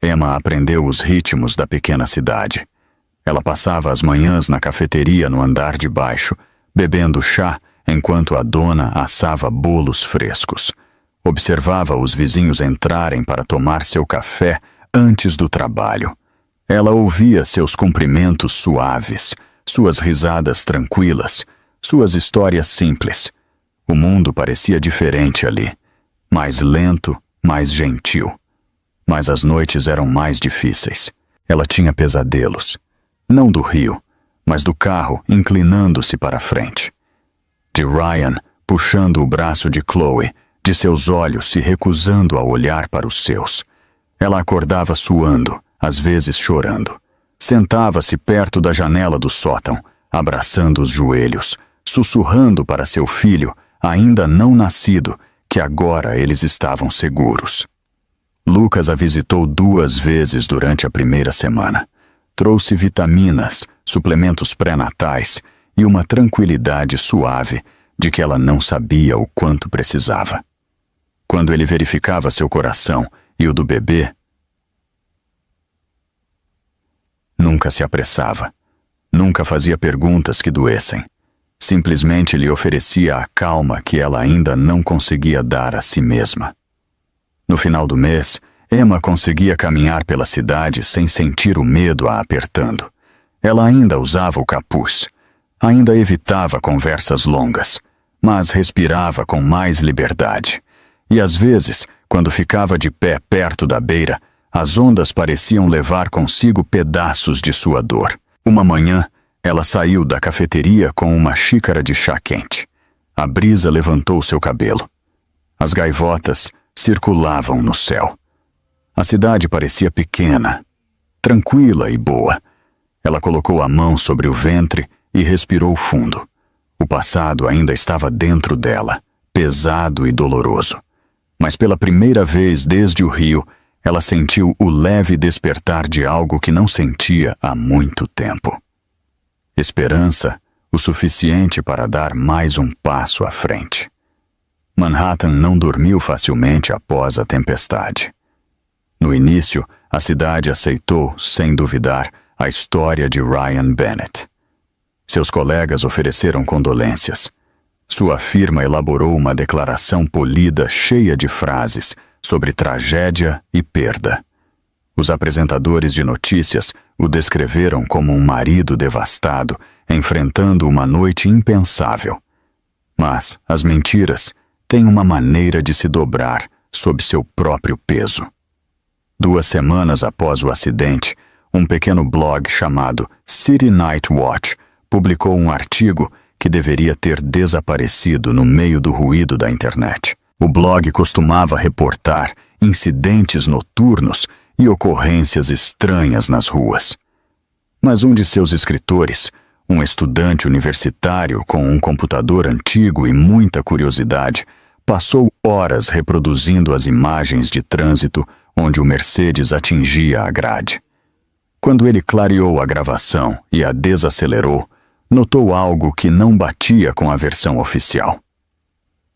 Speaker 1: Emma aprendeu os ritmos da pequena cidade. Ela passava as manhãs na cafeteria no andar de baixo, bebendo chá enquanto a dona assava bolos frescos. Observava os vizinhos entrarem para tomar seu café antes do trabalho. Ela ouvia seus cumprimentos suaves, suas risadas tranquilas, suas histórias simples. O mundo parecia diferente ali, mais lento, mais gentil. Mas as noites eram mais difíceis. Ela tinha pesadelos, não do rio, mas do carro inclinando-se para a frente. De Ryan puxando o braço de Chloe, de seus olhos se recusando a olhar para os seus. Ela acordava suando, às vezes chorando. Sentava-se perto da janela do sótão, abraçando os joelhos, sussurrando para seu filho, ainda não nascido, que agora eles estavam seguros. Lucas a visitou 2 vezes durante a primeira semana. Trouxe vitaminas, suplementos pré-natais e uma tranquilidade suave de que ela não sabia o quanto precisava. Quando ele verificava seu coração e o do bebê, nunca se apressava, nunca fazia perguntas que doessem. Simplesmente lhe oferecia a calma que ela ainda não conseguia dar a si mesma. No final do mês, Emma conseguia caminhar pela cidade sem sentir o medo a apertando. Ela ainda usava o capuz, ainda evitava conversas longas, mas respirava com mais liberdade. E às vezes, quando ficava de pé perto da beira, as ondas pareciam levar consigo pedaços de sua dor. Uma manhã, ela saiu da cafeteria com uma xícara de chá quente. A brisa levantou seu cabelo. As gaivotas circulavam no céu. A cidade parecia pequena, tranquila e boa. Ela colocou a mão sobre o ventre e respirou fundo. O passado ainda estava dentro dela, pesado e doloroso. Mas pela primeira vez desde o rio, ela sentiu o leve despertar de algo que não sentia há muito tempo. Esperança, o suficiente para dar mais um passo à frente. Manhattan não dormiu facilmente após a tempestade. No início, a cidade aceitou, sem duvidar, a história de Ryan Bennett. Seus colegas ofereceram condolências. Sua firma elaborou uma declaração polida cheia de frases sobre tragédia e perda. Os apresentadores de notícias o descreveram como um marido devastado, enfrentando uma noite impensável. Mas as mentiras têm uma maneira de se dobrar sob seu próprio peso. 2 semanas após o acidente, um pequeno blog chamado City Night Watch publicou um artigo que deveria ter desaparecido no meio do ruído da internet. O blog costumava reportar incidentes noturnos e ocorrências estranhas nas ruas. Mas um de seus escritores, um estudante universitário com um computador antigo e muita curiosidade, passou horas reproduzindo as imagens de trânsito onde o Mercedes atingia a grade. Quando ele clareou a gravação e a desacelerou, notou algo que não batia com a versão oficial.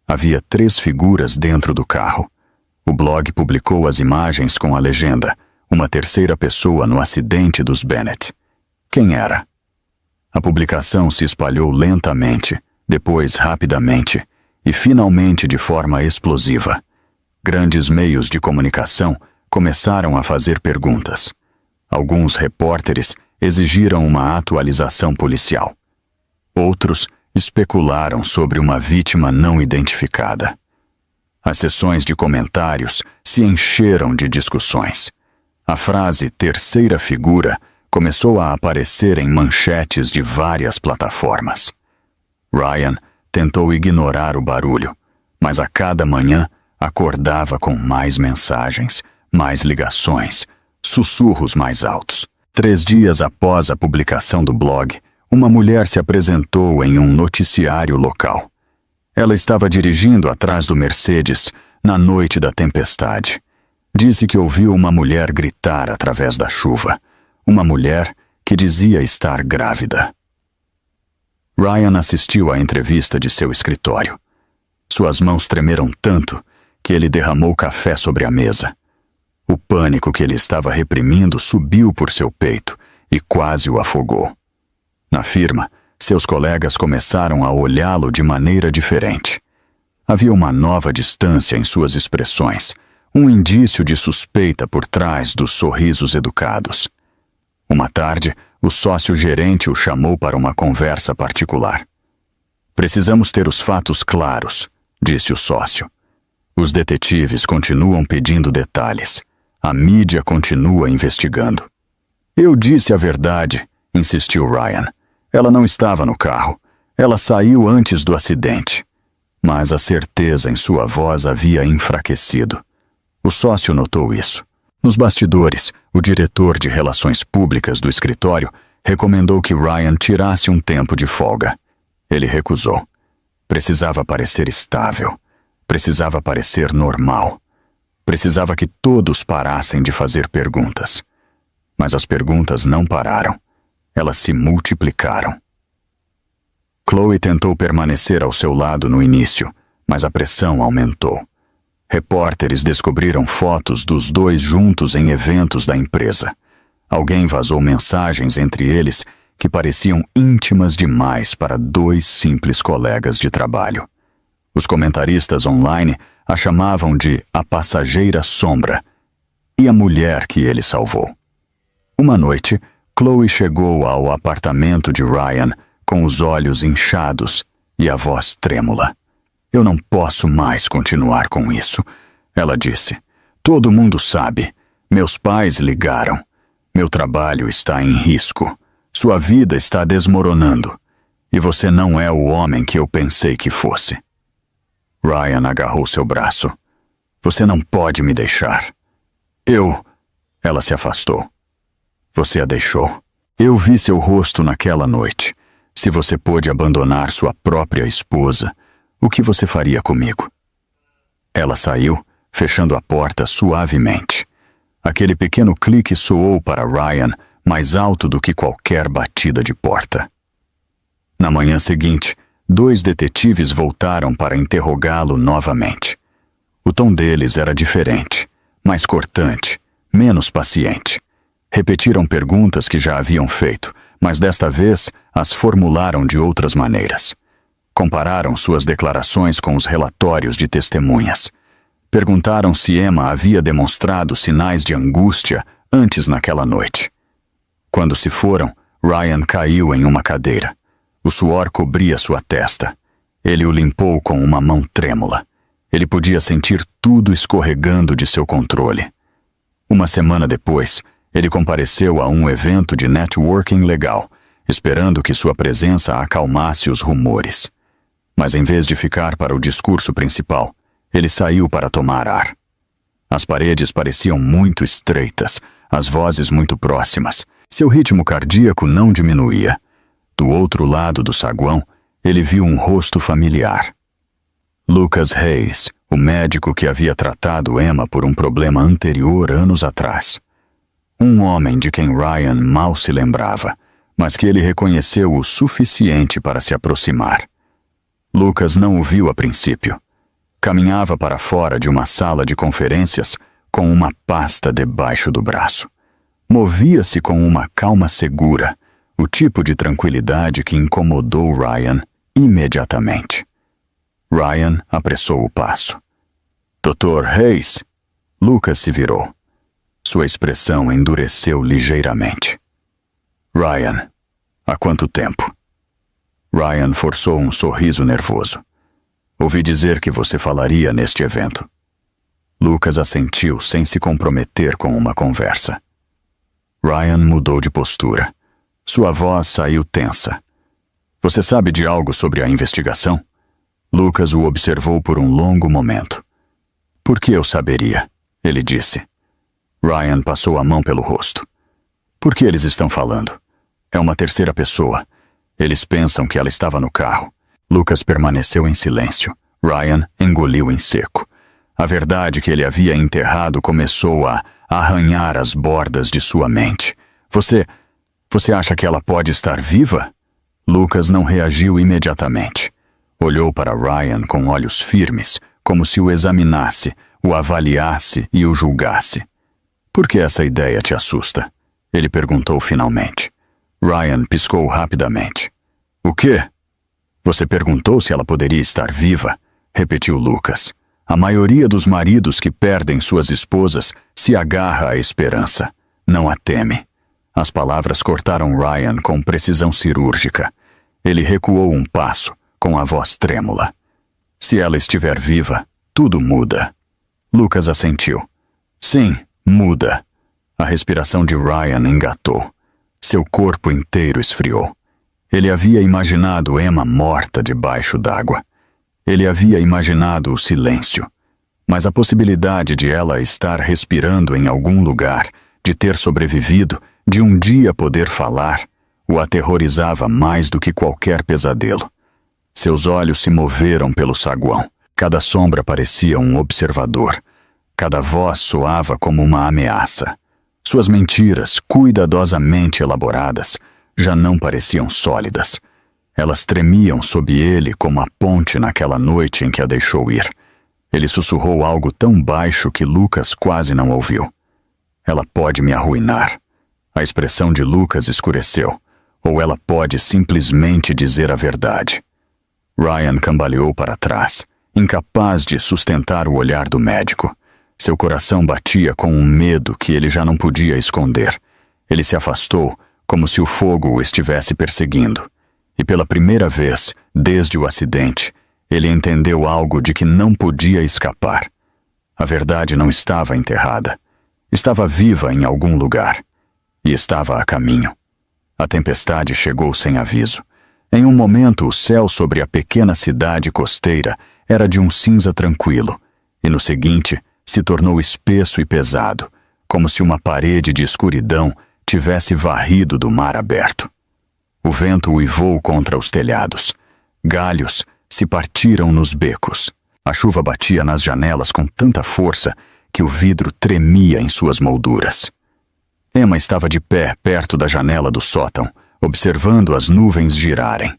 Speaker 1: Havia 3 figuras dentro do carro. O blog publicou as imagens com a legenda: uma terceira pessoa no acidente dos Bennett. Quem era? A publicação se espalhou lentamente, depois rapidamente, e finalmente de forma explosiva. Grandes meios de comunicação começaram a fazer perguntas. Alguns repórteres exigiram uma atualização policial. Outros especularam sobre uma vítima não identificada. As sessões de comentários se encheram de discussões. A frase terceira figura começou a aparecer em manchetes de várias plataformas. Ryan tentou ignorar o barulho, mas a cada manhã acordava com mais mensagens, mais ligações, sussurros mais altos. 3 dias após a publicação do blog, uma mulher se apresentou em um noticiário local. Ela estava dirigindo atrás do Mercedes na noite da tempestade. Disse que ouviu uma mulher gritar através da chuva. Uma mulher que dizia estar grávida. Ryan assistiu à entrevista de seu escritório. Suas mãos tremeram tanto que ele derramou café sobre a mesa. O pânico que ele estava reprimindo subiu por seu peito e quase o afogou. Na firma, seus colegas começaram a olhá-lo de maneira diferente. Havia uma nova distância em suas expressões, um indício de suspeita por trás dos sorrisos educados. Uma tarde, o sócio-gerente o chamou para uma conversa particular. "Precisamos ter os fatos claros", disse o sócio. "Os detetives continuam pedindo detalhes. A mídia continua investigando." "Eu disse a verdade", insistiu Ryan. "Ela não estava no carro. Ela saiu antes do acidente." Mas a certeza em sua voz havia enfraquecido. O sócio notou isso. Nos bastidores, o diretor de relações públicas do escritório recomendou que Ryan tirasse um tempo de folga. Ele recusou. Precisava parecer estável. Precisava parecer normal. Precisava que todos parassem de fazer perguntas. Mas as perguntas não pararam. Elas se multiplicaram. Chloe tentou permanecer ao seu lado no início, mas a pressão aumentou. Repórteres descobriram fotos dos dois juntos em eventos da empresa. Alguém vazou mensagens entre eles que pareciam íntimas demais para 2 simples colegas de trabalho. Os comentaristas online a chamavam de a passageira sombra e a mulher que ele salvou. Uma noite, Chloe chegou ao apartamento de Ryan com os olhos inchados e a voz trêmula. "Eu não posso mais continuar com isso", ela disse. "Todo mundo sabe. Meus pais ligaram. Meu trabalho está em risco. Sua vida está desmoronando. E você não é o homem que eu pensei que fosse." Ryan agarrou seu braço. "Você não pode me deixar." Ela se afastou. "Você a deixou. Eu vi seu rosto naquela noite. Se você pôde abandonar sua própria esposa, o que você faria comigo?" Ela saiu, fechando a porta suavemente. Aquele pequeno clique soou para Ryan mais alto do que qualquer batida de porta. Na manhã seguinte, 2 detetives voltaram para interrogá-lo novamente. O tom deles era diferente, mais cortante, menos paciente. Repetiram perguntas que já haviam feito, mas desta vez as formularam de outras maneiras. Compararam suas declarações com os relatórios de testemunhas. Perguntaram se Emma havia demonstrado sinais de angústia antes naquela noite. Quando se foram, Ryan caiu em uma cadeira. O suor cobria sua testa. Ele o limpou com uma mão trêmula. Ele podia sentir tudo escorregando de seu controle. Uma semana depois, ele compareceu a um evento de networking legal, esperando que sua presença acalmasse os rumores. Mas em vez de ficar para o discurso principal, ele saiu para tomar ar. As paredes pareciam muito estreitas, as vozes muito próximas. Seu ritmo cardíaco não diminuía. Do outro lado do saguão, ele viu um rosto familiar. Lucas Hayes, o médico que havia tratado Emma por um problema anterior anos atrás. Um homem de quem Ryan mal se lembrava, mas que ele reconheceu o suficiente para se aproximar. Lucas não o viu a princípio. Caminhava para fora de uma sala de conferências com uma pasta debaixo do braço. Movia-se com uma calma segura, o tipo de tranquilidade que incomodou Ryan imediatamente. Ryan apressou o passo. "Dr. Hayes?" Lucas se virou. Sua expressão endureceu ligeiramente. "Ryan, há quanto tempo?" Ryan forçou um sorriso nervoso. Ouvi dizer que você falaria neste evento. Lucas assentiu sem se comprometer com uma conversa. Ryan mudou de postura. Sua voz saiu tensa. Você sabe de algo sobre a investigação? Lucas o observou por um longo momento. Por que eu saberia? Ele disse. Ryan passou a mão pelo rosto. Por que eles estão falando? É uma terceira pessoa. Eles pensam que ela estava no carro. Lucas permaneceu em silêncio. Ryan engoliu em seco. A verdade que ele havia enterrado começou a arranhar as bordas de sua mente. Você acha que ela pode estar viva? Lucas não reagiu imediatamente. Olhou para Ryan com olhos firmes, como se o examinasse, o avaliasse e o julgasse. Por que essa ideia te assusta? Ele perguntou finalmente. Ryan piscou rapidamente. O quê? Você perguntou se ela poderia estar viva? Repetiu Lucas. A maioria dos maridos que perdem suas esposas se agarra à esperança, não a teme. As palavras cortaram Ryan com precisão cirúrgica. Ele recuou um passo, com a voz trêmula. Se ela estiver viva, tudo muda. Lucas assentiu. Sim, muda. A respiração de Ryan engatou. Seu corpo inteiro esfriou. Ele havia imaginado Emma morta debaixo d'água. Ele havia imaginado o silêncio. Mas a possibilidade de ela estar respirando em algum lugar, de ter sobrevivido, de um dia poder falar, o aterrorizava mais do que qualquer pesadelo. Seus olhos se moveram pelo saguão. Cada sombra parecia um observador. Cada voz soava como uma ameaça. Suas mentiras, cuidadosamente elaboradas, já não pareciam sólidas. Elas tremiam sob ele como a ponte naquela noite em que a deixou ir. Ele sussurrou algo tão baixo que Lucas quase não ouviu. Ela pode me arruinar. A expressão de Lucas escureceu. Ou ela pode simplesmente dizer a verdade. Ryan cambaleou para trás, incapaz de sustentar o olhar do médico. Seu coração batia com um medo que ele já não podia esconder. Ele se afastou, como se o fogo o estivesse perseguindo. E pela primeira vez, desde o acidente, ele entendeu algo de que não podia escapar. A verdade não estava enterrada. Estava viva em algum lugar. E estava a caminho. A tempestade chegou sem aviso. Em um momento, o céu sobre a pequena cidade costeira era de um cinza tranquilo, e no seguinte, se tornou espesso e pesado, como se uma parede de escuridão tivesse varrido do mar aberto. O vento uivou contra os telhados. Galhos se partiram nos becos. A chuva batia nas janelas com tanta força que o vidro tremia em suas molduras. Emma estava de pé perto da janela do sótão, observando as nuvens girarem.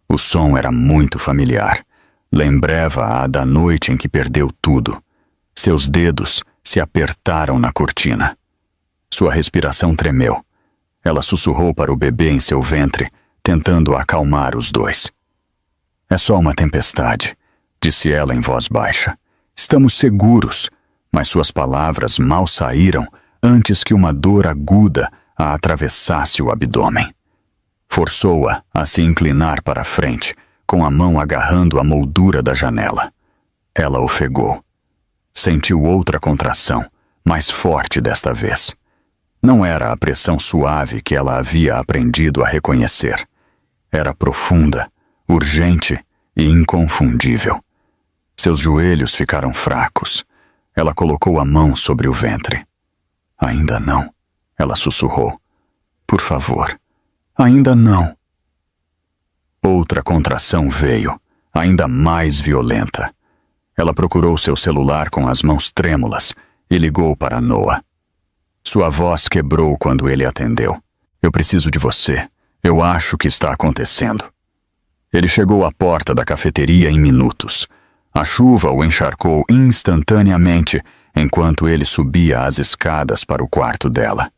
Speaker 1: O som era muito familiar. Lembrava-a da noite em que perdeu tudo. Seus dedos se apertaram na cortina. Sua respiração tremeu. Ela sussurrou para o bebê em seu ventre, tentando acalmar os dois. É só uma tempestade, disse ela em voz baixa. Estamos seguros, mas suas palavras mal saíram antes que uma dor aguda a atravessasse o abdômen. Forçou-a a se inclinar para a frente, com a mão agarrando a moldura da janela. Ela ofegou. Sentiu outra contração, mais forte desta vez. Não era a pressão suave que ela havia aprendido a reconhecer. Era profunda, urgente e inconfundível. Seus joelhos ficaram fracos. Ela colocou a mão sobre o ventre. Ainda não, ela sussurrou. Por favor, ainda não. Outra contração veio, ainda mais violenta. Ela procurou seu celular com as mãos trêmulas e ligou para Noah. Sua voz quebrou quando ele atendeu. Eu preciso de você. Eu acho que está acontecendo. Ele chegou à porta da cafeteria em minutos. A chuva o encharcou instantaneamente enquanto ele subia as escadas para o quarto dela.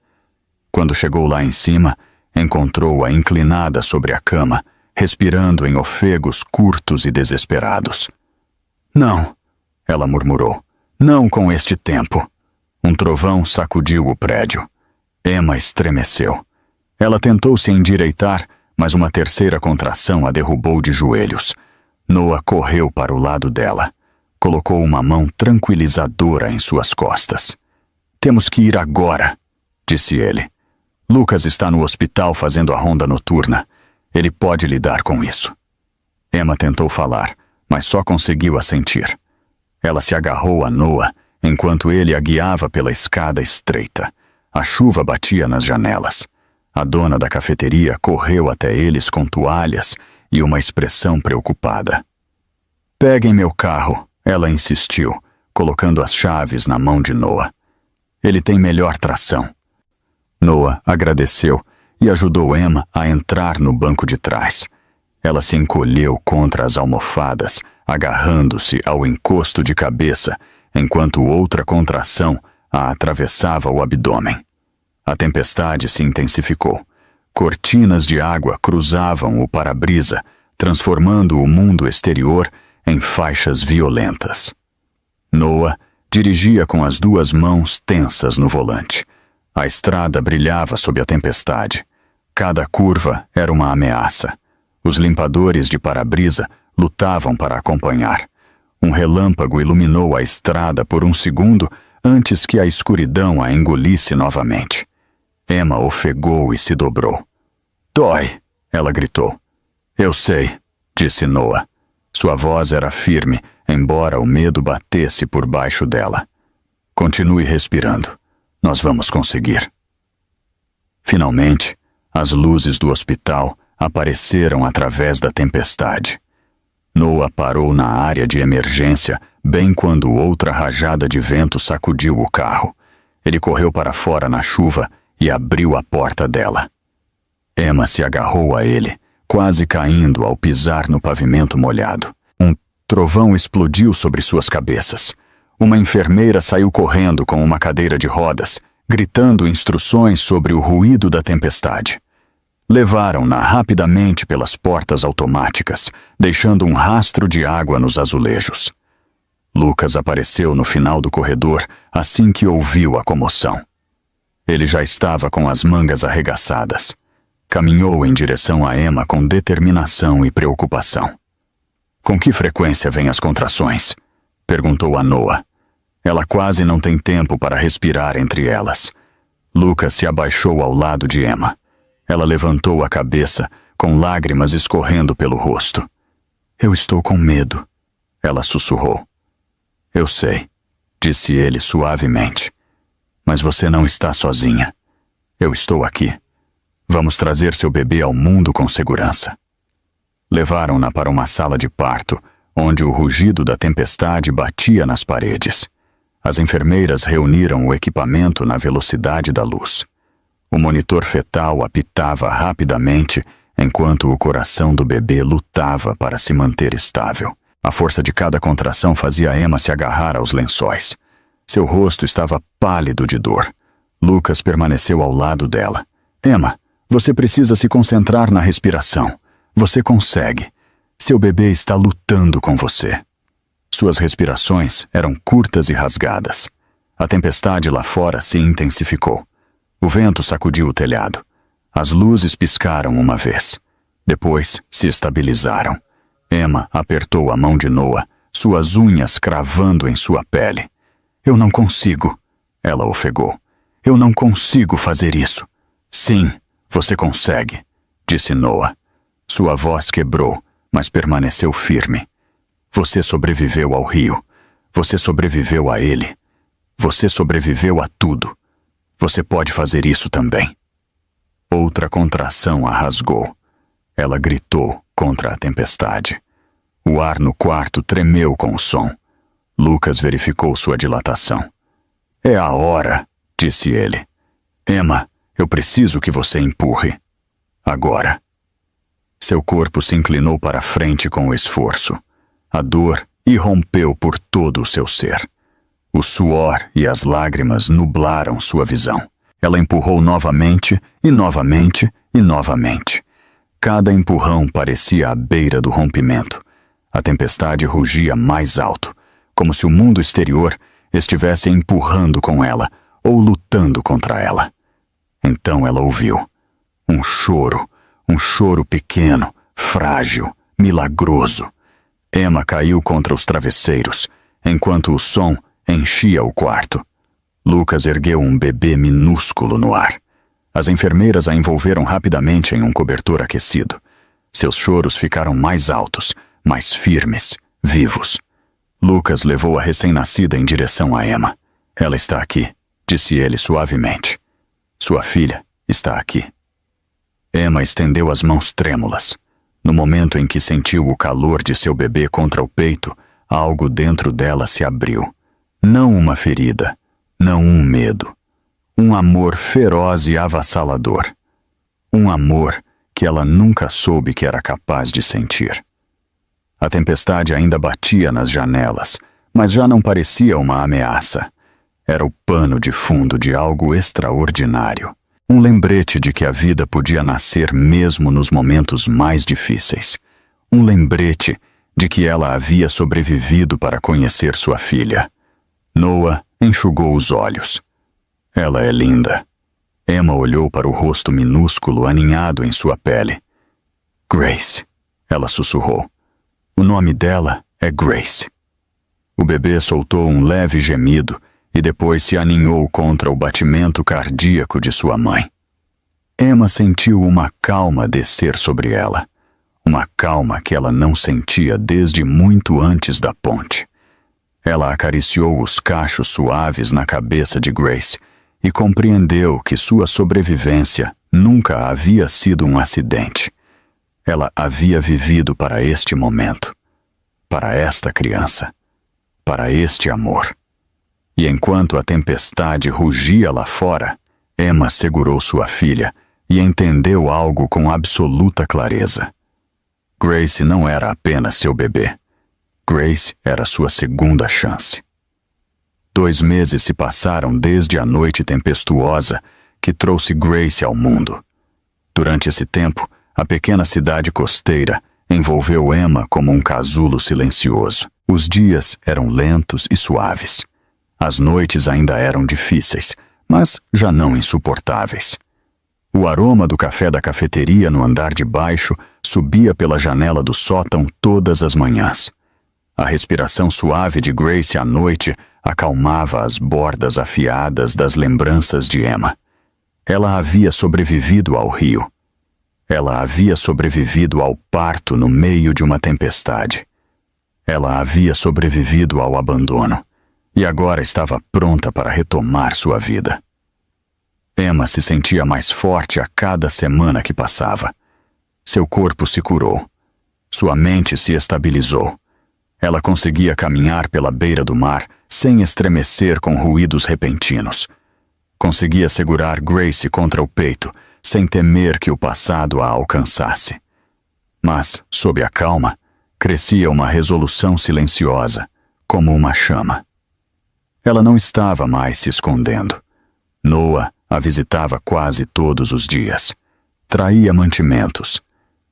Speaker 1: Quando chegou lá em cima, encontrou-a inclinada sobre a cama, respirando em ofegos curtos e desesperados. Não, ela murmurou. Não com este tempo. Um trovão sacudiu o prédio. Emma estremeceu. Ela tentou se endireitar, mas uma terceira contração a derrubou de joelhos. Noah correu para o lado dela. Colocou uma mão tranquilizadora em suas costas. Temos que ir agora, disse ele. Lucas está no hospital fazendo a ronda noturna. Ele pode lidar com isso. Emma tentou falar, mas só conseguiu assentir. Ela se agarrou a Noah enquanto ele a guiava pela escada estreita. A chuva batia nas janelas. A dona da cafeteria correu até eles com toalhas e uma expressão preocupada. Peguem meu carro, ela insistiu, colocando as chaves na mão de Noah. Ele tem melhor tração. Noah agradeceu e ajudou Emma a entrar no banco de trás. Ela se encolheu contra as almofadas, agarrando-se ao encosto de cabeça, enquanto outra contração a atravessava o abdômen. A tempestade se intensificou. Cortinas de água cruzavam o para-brisa, transformando o mundo exterior em faixas violentas. Noah dirigia com as duas mãos tensas no volante. A estrada brilhava sob a tempestade. Cada curva era uma ameaça. Os limpadores de para-brisa lutavam para acompanhar. Um relâmpago iluminou a estrada por um segundo antes que a escuridão a engolisse novamente. Emma ofegou e se dobrou. Dói, ela gritou. Eu sei, disse Noah. Sua voz era firme, embora o medo batesse por baixo dela. Continue respirando. Nós vamos conseguir. Finalmente, as luzes do hospital apareceram através da tempestade. Noah parou na área de emergência bem quando outra rajada de vento sacudiu o carro. Ele correu para fora na chuva e abriu a porta dela. Emma se agarrou a ele, quase caindo ao pisar no pavimento molhado. Um trovão explodiu sobre suas cabeças. Uma enfermeira saiu correndo com uma cadeira de rodas, gritando instruções sobre o ruído da tempestade. Levaram-na rapidamente pelas portas automáticas, deixando um rastro de água nos azulejos. Lucas apareceu no final do corredor assim que ouviu a comoção. Ele já estava com as mangas arregaçadas. Caminhou em direção a Emma com determinação e preocupação. Com que frequência vêm as contrações? Perguntou a Noah. Ela quase não tem tempo para respirar entre elas. Lucas se abaixou ao lado de Emma. Ela levantou a cabeça, com lágrimas escorrendo pelo rosto. Eu estou com medo, ela sussurrou. Eu sei, disse ele suavemente. Mas você não está sozinha. Eu estou aqui. Vamos trazer seu bebê ao mundo com segurança. Levaram-na para uma sala de parto, onde o rugido da tempestade batia nas paredes. As enfermeiras reuniram o equipamento na velocidade da luz. O monitor fetal apitava rapidamente, enquanto o coração do bebê lutava para se manter estável. A força de cada contração fazia Emma se agarrar aos lençóis. Seu rosto estava pálido de dor. Lucas permaneceu ao lado dela. Emma, você precisa se concentrar na respiração. Você consegue. Seu bebê está lutando com você. Suas respirações eram curtas e rasgadas. A tempestade lá fora se intensificou. O vento sacudiu o telhado. As luzes piscaram uma vez. Depois se estabilizaram. Emma apertou a mão de Noah, suas unhas cravando em sua pele. Eu não consigo, ela ofegou. Eu não consigo fazer isso. Sim, você consegue, disse Noah. Sua voz quebrou, mas permaneceu firme. Você sobreviveu ao rio. Você sobreviveu a ele. Você sobreviveu a tudo. Você pode fazer isso também. Outra contração a rasgou. Ela gritou contra a tempestade. O ar no quarto tremeu com o som. Lucas verificou sua dilatação. É a hora, disse ele. Emma, eu preciso que você empurre. Agora. Seu corpo se inclinou para frente com o esforço. A dor irrompeu por todo o seu ser. O suor e as lágrimas nublaram sua visão. Ela empurrou novamente e novamente e novamente. Cada empurrão parecia à beira do rompimento. A tempestade rugia mais alto, como se o mundo exterior estivesse empurrando com ela ou lutando contra ela. Então ela ouviu. Um choro pequeno, frágil, milagroso. Emma caiu contra os travesseiros, enquanto o som enchia o quarto. Lucas ergueu um bebê minúsculo no ar. As enfermeiras a envolveram rapidamente em um cobertor aquecido. Seus choros ficaram mais altos, mais firmes, vivos. Lucas levou a recém-nascida em direção a Emma. Ela está aqui, disse ele suavemente. Sua filha está aqui. Emma estendeu as mãos trêmulas. No momento em que sentiu o calor de seu bebê contra o peito, algo dentro dela se abriu. Não uma ferida, não um medo. Um amor feroz e avassalador. Um amor que ela nunca soube que era capaz de sentir. A tempestade ainda batia nas janelas, mas já não parecia uma ameaça. Era o pano de fundo de algo extraordinário. Um lembrete de que a vida podia nascer mesmo nos momentos mais difíceis. Um lembrete de que ela havia sobrevivido para conhecer sua filha. Noah enxugou os olhos. Ela é linda. Emma olhou para o rosto minúsculo aninhado em sua pele. Grace, ela sussurrou. O nome dela é Grace. O bebê soltou um leve gemido e depois se aninhou contra o batimento cardíaco de sua mãe. Emma sentiu uma calma descer sobre ela. Uma calma que ela não sentia desde muito antes da ponte. Ela acariciou os cachos suaves na cabeça de Grace e compreendeu que sua sobrevivência nunca havia sido um acidente. Ela havia vivido para este momento, para esta criança, para este amor. E enquanto a tempestade rugia lá fora, Emma segurou sua filha e entendeu algo com absoluta clareza. Grace não era apenas seu bebê. Grace era sua segunda chance. 2 meses se passaram desde a noite tempestuosa que trouxe Grace ao mundo. Durante esse tempo, a pequena cidade costeira envolveu Emma como um casulo silencioso. Os dias eram lentos e suaves. As noites ainda eram difíceis, mas já não insuportáveis. O aroma do café da cafeteria no andar de baixo subia pela janela do sótão todas as manhãs. A respiração suave de Grace à noite acalmava as bordas afiadas das lembranças de Emma. Ela havia sobrevivido ao rio. Ela havia sobrevivido ao parto no meio de uma tempestade. Ela havia sobrevivido ao abandono e agora estava pronta para retomar sua vida. Emma se sentia mais forte a cada semana que passava. Seu corpo se curou. Sua mente se estabilizou. Ela conseguia caminhar pela beira do mar sem estremecer com ruídos repentinos. Conseguia segurar Grace contra o peito, sem temer que o passado a alcançasse. Mas, sob a calma, crescia uma resolução silenciosa, como uma chama. Ela não estava mais se escondendo. Noah a visitava quase todos os dias. Traía mantimentos.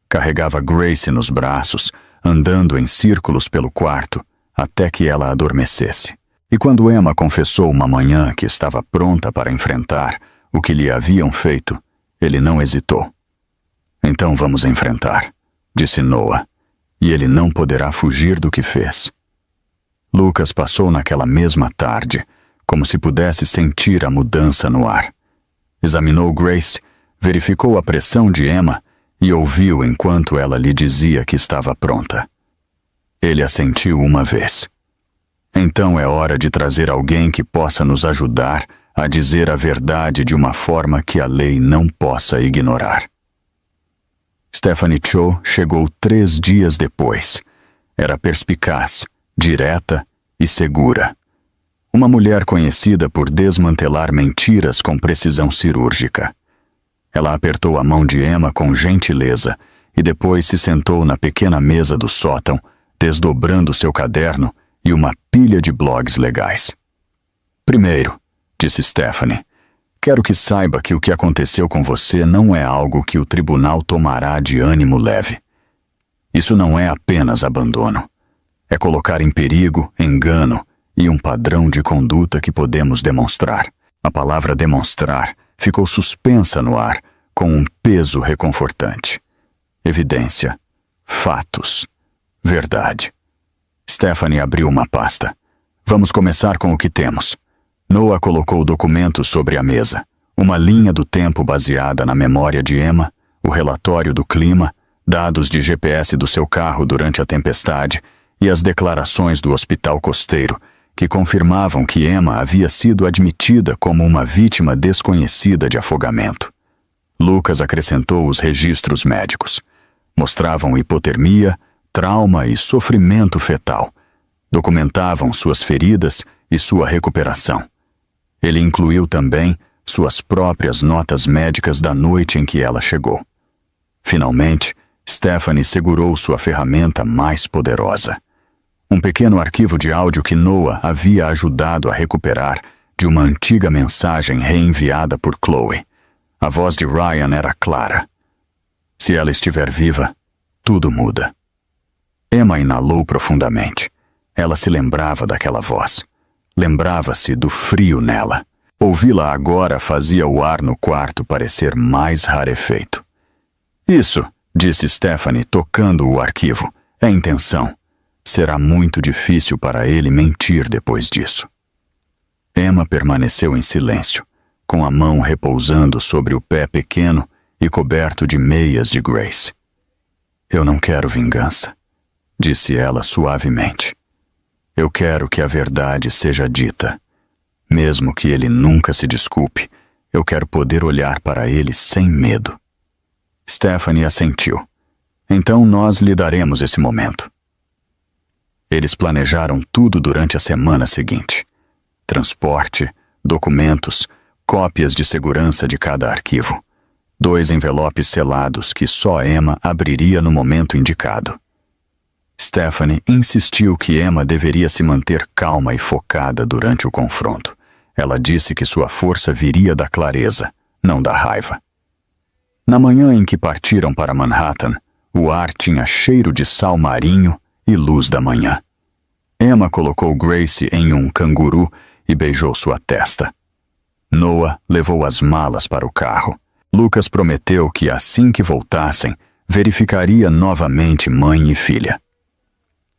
Speaker 1: Carregava Grace nos braços, andando em círculos pelo quarto, até que ela adormecesse. E quando Emma confessou uma manhã que estava pronta para enfrentar o que lhe haviam feito, ele não hesitou. Então vamos enfrentar, disse Noah, e ele não poderá fugir do que fez. Lucas passou naquela mesma tarde, como se pudesse sentir a mudança no ar. Examinou Grace, verificou a pressão de Emma e ouviu enquanto ela lhe dizia que estava pronta. Ele assentiu uma vez. Então é hora de trazer alguém que possa nos ajudar a dizer a verdade de uma forma que a lei não possa ignorar. Stephanie Cho chegou 3 dias depois. Era perspicaz, direta e segura. Uma mulher conhecida por desmantelar mentiras com precisão cirúrgica. Ela apertou a mão de Emma com gentileza e depois se sentou na pequena mesa do sótão, desdobrando seu caderno e uma pilha de blogs legais. Primeiro, disse Stephanie, quero que saiba que o que aconteceu com você não é algo que o tribunal tomará de ânimo leve. Isso não é apenas abandono. É colocar em perigo, engano e um padrão de conduta que podemos demonstrar. A palavra demonstrar ficou suspensa no ar com um peso reconfortante. Evidência, fatos, verdade. Stephanie abriu uma pasta. Vamos começar com o que temos. Noah colocou documentos sobre a mesa. Uma linha do tempo baseada na memória de Emma, o relatório do clima, dados de GPS do seu carro durante a tempestade e as declarações do hospital costeiro, que confirmavam que Emma havia sido admitida como uma vítima desconhecida de afogamento. Lucas acrescentou os registros médicos. Mostravam hipotermia, trauma e sofrimento fetal. Documentavam suas feridas e sua recuperação. Ele incluiu também suas próprias notas médicas da noite em que ela chegou. Finalmente, Stephanie segurou sua ferramenta mais poderosa. Um pequeno arquivo de áudio que Noah havia ajudado a recuperar de uma antiga mensagem reenviada por Chloe. A voz de Ryan era clara. Se ela estiver viva, tudo muda. Emma inalou profundamente. Ela se lembrava daquela voz. Lembrava-se do frio nela. Ouvi-la agora fazia o ar no quarto parecer mais rarefeito. Isso, disse Stephanie, tocando o arquivo, é intenção. Será muito difícil para ele mentir depois disso. Emma permaneceu em silêncio, com a mão repousando sobre o pé pequeno e coberto de meias de Grace. Eu não quero vingança, disse ela suavemente. Eu quero que a verdade seja dita. Mesmo que ele nunca se desculpe, eu quero poder olhar para ele sem medo. Stephanie assentiu. Então nós lhe daremos esse momento. Eles planejaram tudo durante a semana seguinte. Transporte, documentos, cópias de segurança de cada arquivo. 2 envelopes selados que só Emma abriria no momento indicado. Stephanie insistiu que Emma deveria se manter calma e focada durante o confronto. Ela disse que sua força viria da clareza, não da raiva. Na manhã em que partiram para Manhattan, o ar tinha cheiro de sal marinho e luz da manhã. Emma colocou Grace em um canguru e beijou sua testa. Noah levou as malas para o carro. Lucas prometeu que assim que voltassem, verificaria novamente mãe e filha.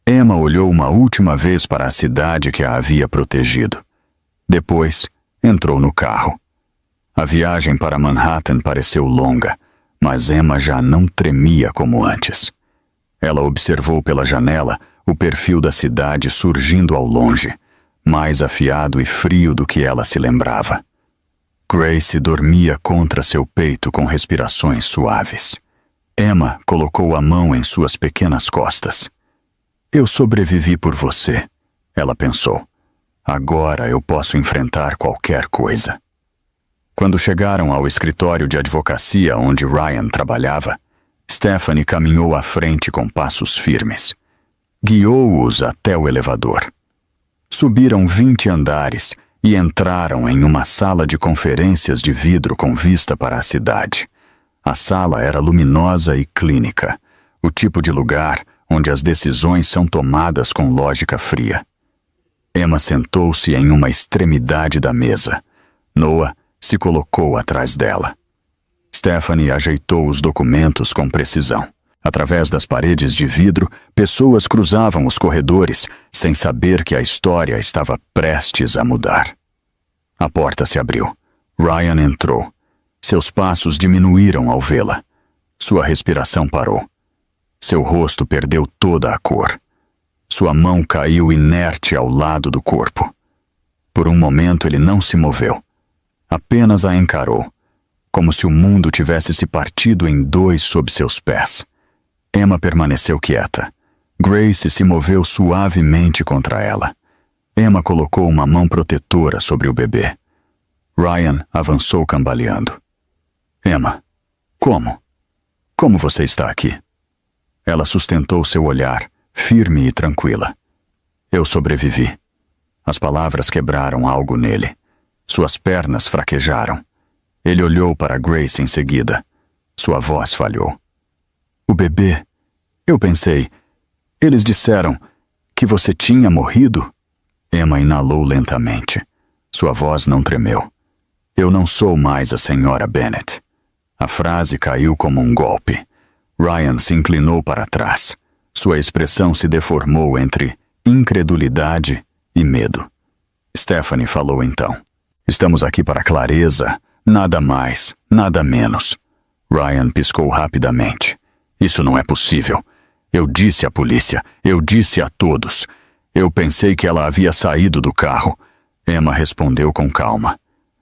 Speaker 1: Emma olhou uma última vez para a cidade que a havia protegido. Depois, entrou no carro. A viagem para Manhattan pareceu longa, mas Emma já não tremia como antes. Ela observou pela janela o perfil da cidade surgindo ao longe, mais afiado e frio do que ela se lembrava. Grace dormia contra seu peito com respirações suaves. Emma colocou a mão em suas pequenas costas. Eu sobrevivi por você, ela pensou. Agora eu posso enfrentar qualquer coisa. Quando chegaram ao escritório de advocacia onde Ryan trabalhava, Stephanie caminhou à frente com passos firmes. Guiou-os até o elevador. Subiram 20 andares e entraram em uma sala de conferências de vidro com vista para a cidade. A sala era luminosa e clínica, o tipo de lugar onde as decisões são tomadas com lógica fria. Emma sentou-se em uma extremidade da mesa. Noah se colocou atrás dela. Stephanie ajeitou os documentos com precisão. Através das paredes de vidro, pessoas cruzavam os corredores, sem saber que a história estava prestes a mudar. A porta se abriu. Ryan entrou. Seus passos diminuíram ao vê-la. Sua respiração parou. Seu rosto perdeu toda a cor. Sua mão caiu inerte ao lado do corpo. Por um momento ele não se moveu. Apenas a encarou, como se o mundo tivesse se partido em 2 sob seus pés. Emma permaneceu quieta. Grace se moveu suavemente contra ela. Emma colocou uma mão protetora sobre o bebê. Ryan avançou cambaleando. Emma, como? Como você está aqui? Ela sustentou seu olhar, firme e tranquila. Eu sobrevivi. As palavras quebraram algo nele. Suas pernas fraquejaram. Ele olhou para Grace em seguida. Sua voz falhou. O bebê? Eu pensei. Eles disseram que você tinha morrido? Emma inalou lentamente. Sua voz não tremeu. Eu não sou mais a senhora Bennet. A frase caiu como um golpe. Ryan se inclinou para trás. Sua expressão se deformou entre incredulidade e medo. Stephanie falou então. Estamos aqui para clareza, nada mais, nada menos. Ryan piscou rapidamente. Isso não é possível. Eu disse à polícia, eu disse a todos. Eu pensei que ela havia saído do carro. Emma respondeu com calma.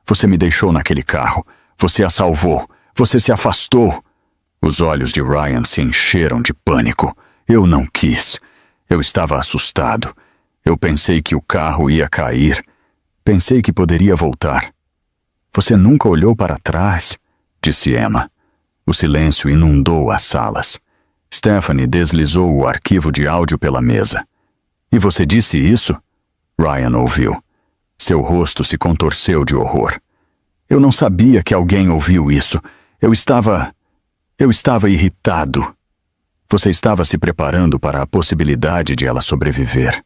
Speaker 1: Você me deixou naquele carro. Você a salvou. Você se afastou. Os olhos de Ryan se encheram de pânico. Eu não quis. Eu estava assustado. Eu pensei que o carro ia cair. Pensei que poderia voltar. Você nunca olhou para trás, disse Emma. O silêncio inundou as salas. Stephanie deslizou o arquivo de áudio pela mesa. E você disse isso? Ryan ouviu. Seu rosto se contorceu de horror. Eu não sabia que alguém ouviu isso. Eu estava irritado. Você estava se preparando para a possibilidade de ela sobreviver,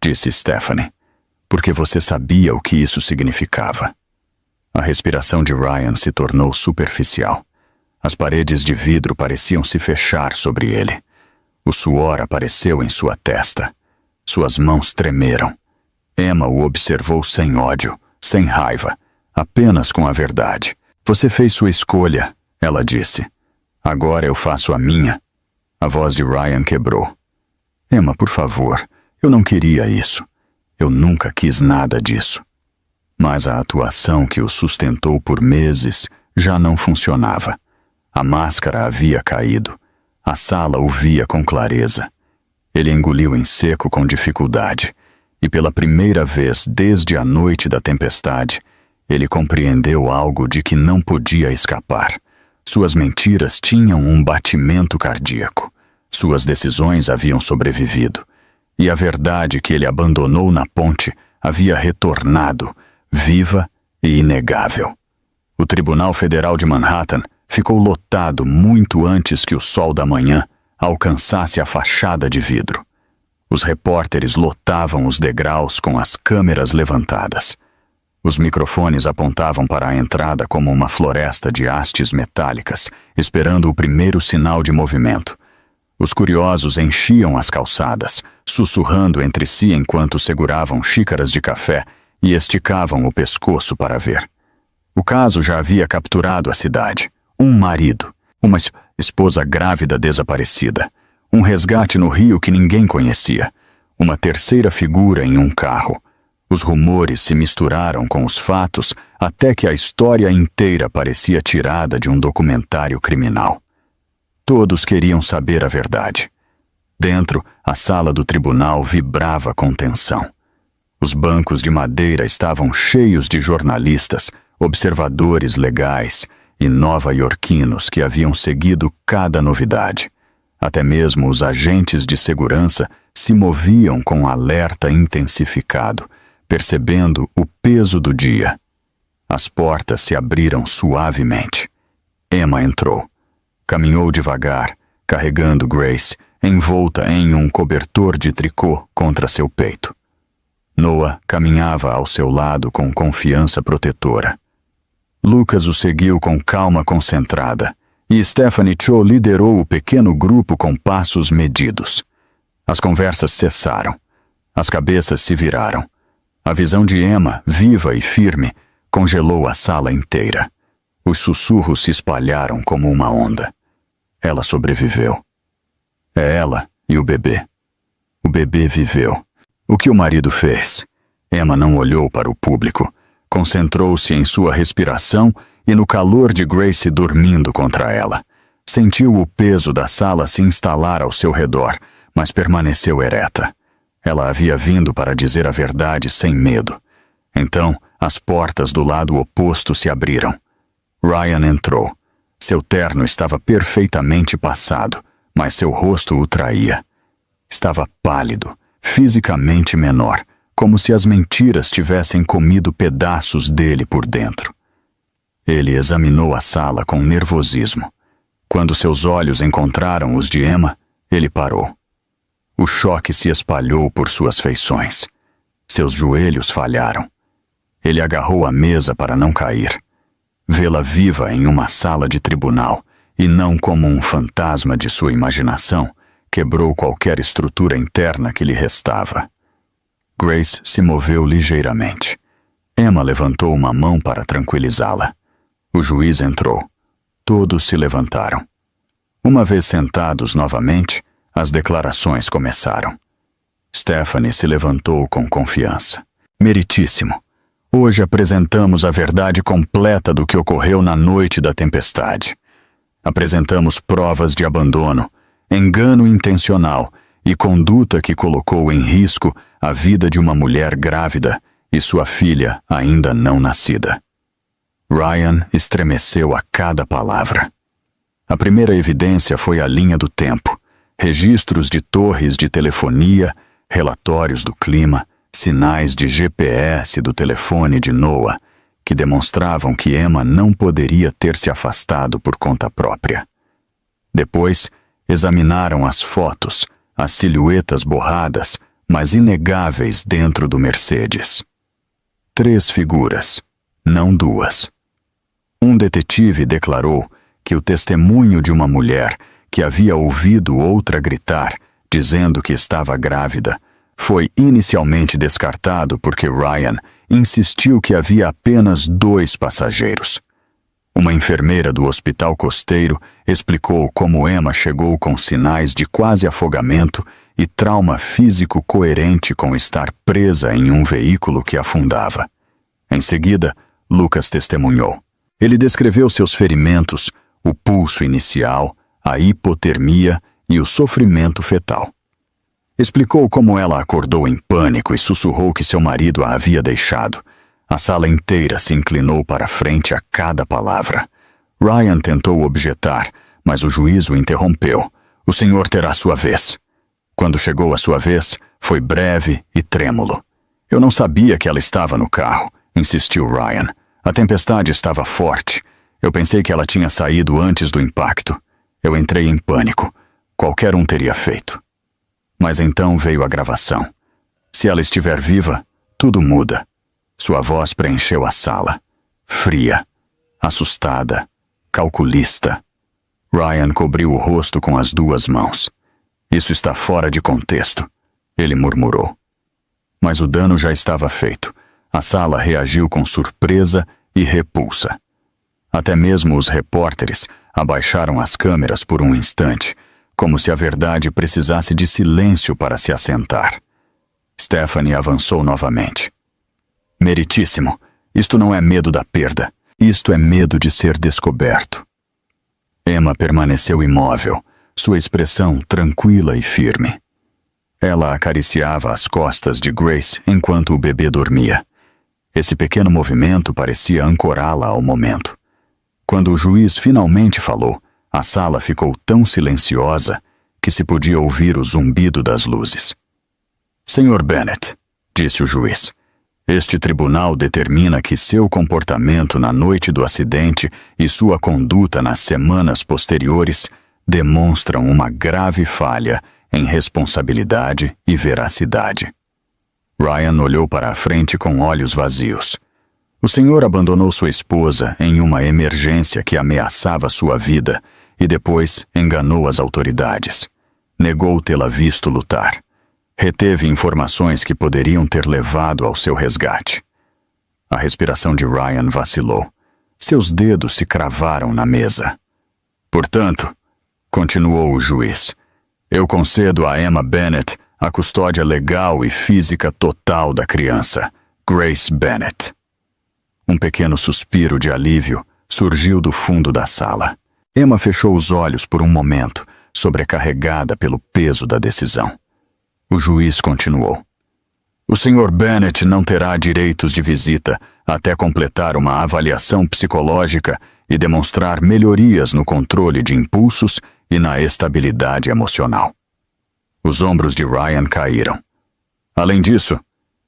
Speaker 1: disse Stephanie, porque você sabia o que isso significava. A respiração de Ryan se tornou superficial. As paredes de vidro pareciam se fechar sobre ele. O suor apareceu em sua testa. Suas mãos tremeram. Emma o observou sem ódio, sem raiva, apenas com a verdade. Você fez sua escolha, ela disse. Agora eu faço a minha. A voz de Ryan quebrou. Emma, por favor, eu não queria isso. Eu nunca quis nada disso. Mas a atuação que o sustentou por meses já não funcionava. A máscara havia caído. A sala o via com clareza. Ele engoliu em seco com dificuldade, e pela primeira vez desde a noite da tempestade, ele compreendeu algo de que não podia escapar. Suas mentiras tinham um batimento cardíaco. Suas decisões haviam sobrevivido. E a verdade que ele abandonou na ponte havia retornado, viva e inegável. O Tribunal Federal de Manhattan ficou lotado muito antes que o sol da manhã alcançasse a fachada de vidro. Os repórteres lotavam os degraus com as câmeras levantadas. Os microfones apontavam para a entrada como uma floresta de hastes metálicas, esperando o primeiro sinal de movimento. Os curiosos enchiam as calçadas, sussurrando entre si enquanto seguravam xícaras de café e esticavam o pescoço para ver. O caso já havia capturado a cidade. Um marido, uma esposa grávida desaparecida, um resgate no rio que ninguém conhecia, uma terceira figura em um carro. Os rumores se misturaram com os fatos até que a história inteira parecia tirada de um documentário criminal. Todos queriam saber a verdade. Dentro, a sala do tribunal vibrava com tensão. Os bancos de madeira estavam cheios de jornalistas, observadores legais e nova-iorquinos que haviam seguido cada novidade. Até mesmo os agentes de segurança se moviam com alerta intensificado, percebendo o peso do dia. As portas se abriram suavemente. Emma entrou. Caminhou devagar, carregando Grace, envolta em um cobertor de tricô contra seu peito. Noah caminhava ao seu lado com confiança protetora. Lucas o seguiu com calma concentrada, e Stephanie Cho liderou o pequeno grupo com passos medidos. As conversas cessaram. As cabeças se viraram. A visão de Emma, viva e firme, congelou a sala inteira. Os sussurros se espalharam como uma onda. Ela sobreviveu. É ela e o bebê. O bebê viveu. O que o marido fez? Emma não olhou para o público. Concentrou-se em sua respiração e no calor de Grace dormindo contra ela. Sentiu o peso da sala se instalar ao seu redor, mas permaneceu ereta. Ela havia vindo para dizer a verdade sem medo. Então, as portas do lado oposto se abriram. Ryan entrou. Seu terno estava perfeitamente passado, mas seu rosto o traía. Estava pálido, fisicamente menor, como se as mentiras tivessem comido pedaços dele por dentro. Ele examinou a sala com nervosismo. Quando seus olhos encontraram os de Emma, ele parou. O choque se espalhou por suas feições. Seus joelhos falharam. Ele agarrou a mesa para não cair. Vê-la viva em uma sala de tribunal, e não como um fantasma de sua imaginação, quebrou qualquer estrutura interna que lhe restava. Grace se moveu ligeiramente. Emma levantou uma mão para tranquilizá-la. O juiz entrou. Todos se levantaram. Uma vez sentados novamente, as declarações começaram. Stephanie se levantou com confiança. Meritíssimo. Hoje apresentamos a verdade completa do que ocorreu na noite da tempestade. Apresentamos provas de abandono, engano intencional e conduta que colocou em risco a vida de uma mulher grávida e sua filha ainda não nascida. Ryan estremeceu a cada palavra. A primeira evidência foi a linha do tempo, registros de torres de telefonia, relatórios do clima, sinais de GPS do telefone de Noah, que demonstravam que Emma não poderia ter se afastado por conta própria. Depois, examinaram as fotos, as silhuetas borradas, mas inegáveis dentro do Mercedes. 3 figuras, não 2. Um detetive declarou que o testemunho de uma mulher que havia ouvido outra gritar, dizendo que estava grávida, foi inicialmente descartado porque Ryan insistiu que havia apenas 2 passageiros. Uma enfermeira do hospital costeiro explicou como Emma chegou com sinais de quase afogamento e trauma físico coerente com estar presa em um veículo que afundava. Em seguida, Lucas testemunhou. Ele descreveu seus ferimentos, o pulso inicial, a hipotermia e o sofrimento fetal. Explicou como ela acordou em pânico e sussurrou que seu marido a havia deixado. A sala inteira se inclinou para frente a cada palavra. Ryan tentou objetar, mas o juiz o interrompeu. O senhor terá sua vez. Quando chegou a sua vez, foi breve e trêmulo. Eu não sabia que ela estava no carro, insistiu Ryan. A tempestade estava forte. Eu pensei que ela tinha saído antes do impacto. Eu entrei em pânico. Qualquer um teria feito. Mas então veio a gravação. Se ela estiver viva, tudo muda. Sua voz preencheu a sala. Fria, assustada, calculista. Ryan cobriu o rosto com as 2 mãos. Isso está fora de contexto, ele murmurou. Mas o dano já estava feito. A sala reagiu com surpresa e repulsa. Até mesmo os repórteres abaixaram as câmeras por um instante, como se a verdade precisasse de silêncio para se assentar. Stephanie avançou novamente. Meritíssimo, isto não é medo da perda, isto é medo de ser descoberto. Emma permaneceu imóvel, sua expressão tranquila e firme. Ela acariciava as costas de Grace enquanto o bebê dormia. Esse pequeno movimento parecia ancorá-la ao momento. Quando o juiz finalmente falou, a sala ficou tão silenciosa que se podia ouvir o zumbido das luzes. Senhor Bennett, disse o juiz, este tribunal determina que seu comportamento na noite do acidente e sua conduta nas semanas posteriores demonstram uma grave falha em responsabilidade e veracidade. Ryan olhou para a frente com olhos vazios. O senhor abandonou sua esposa em uma emergência que ameaçava sua vida e depois enganou as autoridades. Negou tê-la visto lutar. Reteve informações que poderiam ter levado ao seu resgate. A respiração de Ryan vacilou. Seus dedos se cravaram na mesa. Portanto, continuou o juiz, eu concedo a Emma Bennett a custódia legal e física total da criança, Grace Bennett. Um pequeno suspiro de alívio surgiu do fundo da sala. Emma fechou os olhos por um momento, sobrecarregada pelo peso da decisão. O juiz continuou. O Sr. Bennett não terá direitos de visita até completar uma avaliação psicológica e demonstrar melhorias no controle de impulsos e na estabilidade emocional. Os ombros de Ryan caíram. Além disso,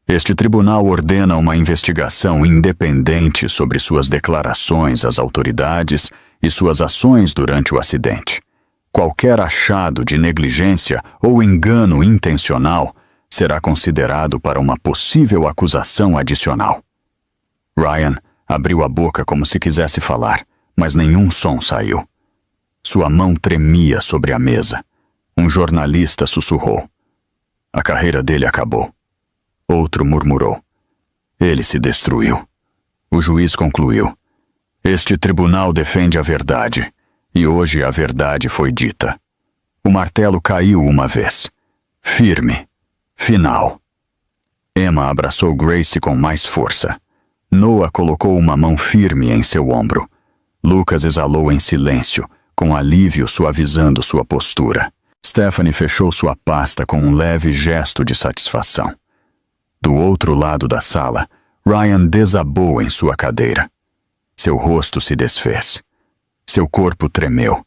Speaker 1: este tribunal ordena uma investigação independente sobre suas declarações às autoridades e suas ações durante o acidente. Qualquer achado de negligência ou engano intencional será considerado para uma possível acusação adicional. Ryan abriu a boca como se quisesse falar, mas nenhum som saiu. Sua mão tremia sobre a mesa. Um jornalista sussurrou. A carreira dele acabou. Outro murmurou. Ele se destruiu. O juiz concluiu. Este tribunal defende a verdade, e hoje a verdade foi dita. O martelo caiu uma vez. Firme. Final. Emma abraçou Grace com mais força. Noah colocou uma mão firme em seu ombro. Lucas exalou em silêncio, com alívio suavizando sua postura. Stephanie fechou sua pasta com um leve gesto de satisfação. Do outro lado da sala, Ryan desabou em sua cadeira. Seu rosto se desfez. Seu corpo tremeu.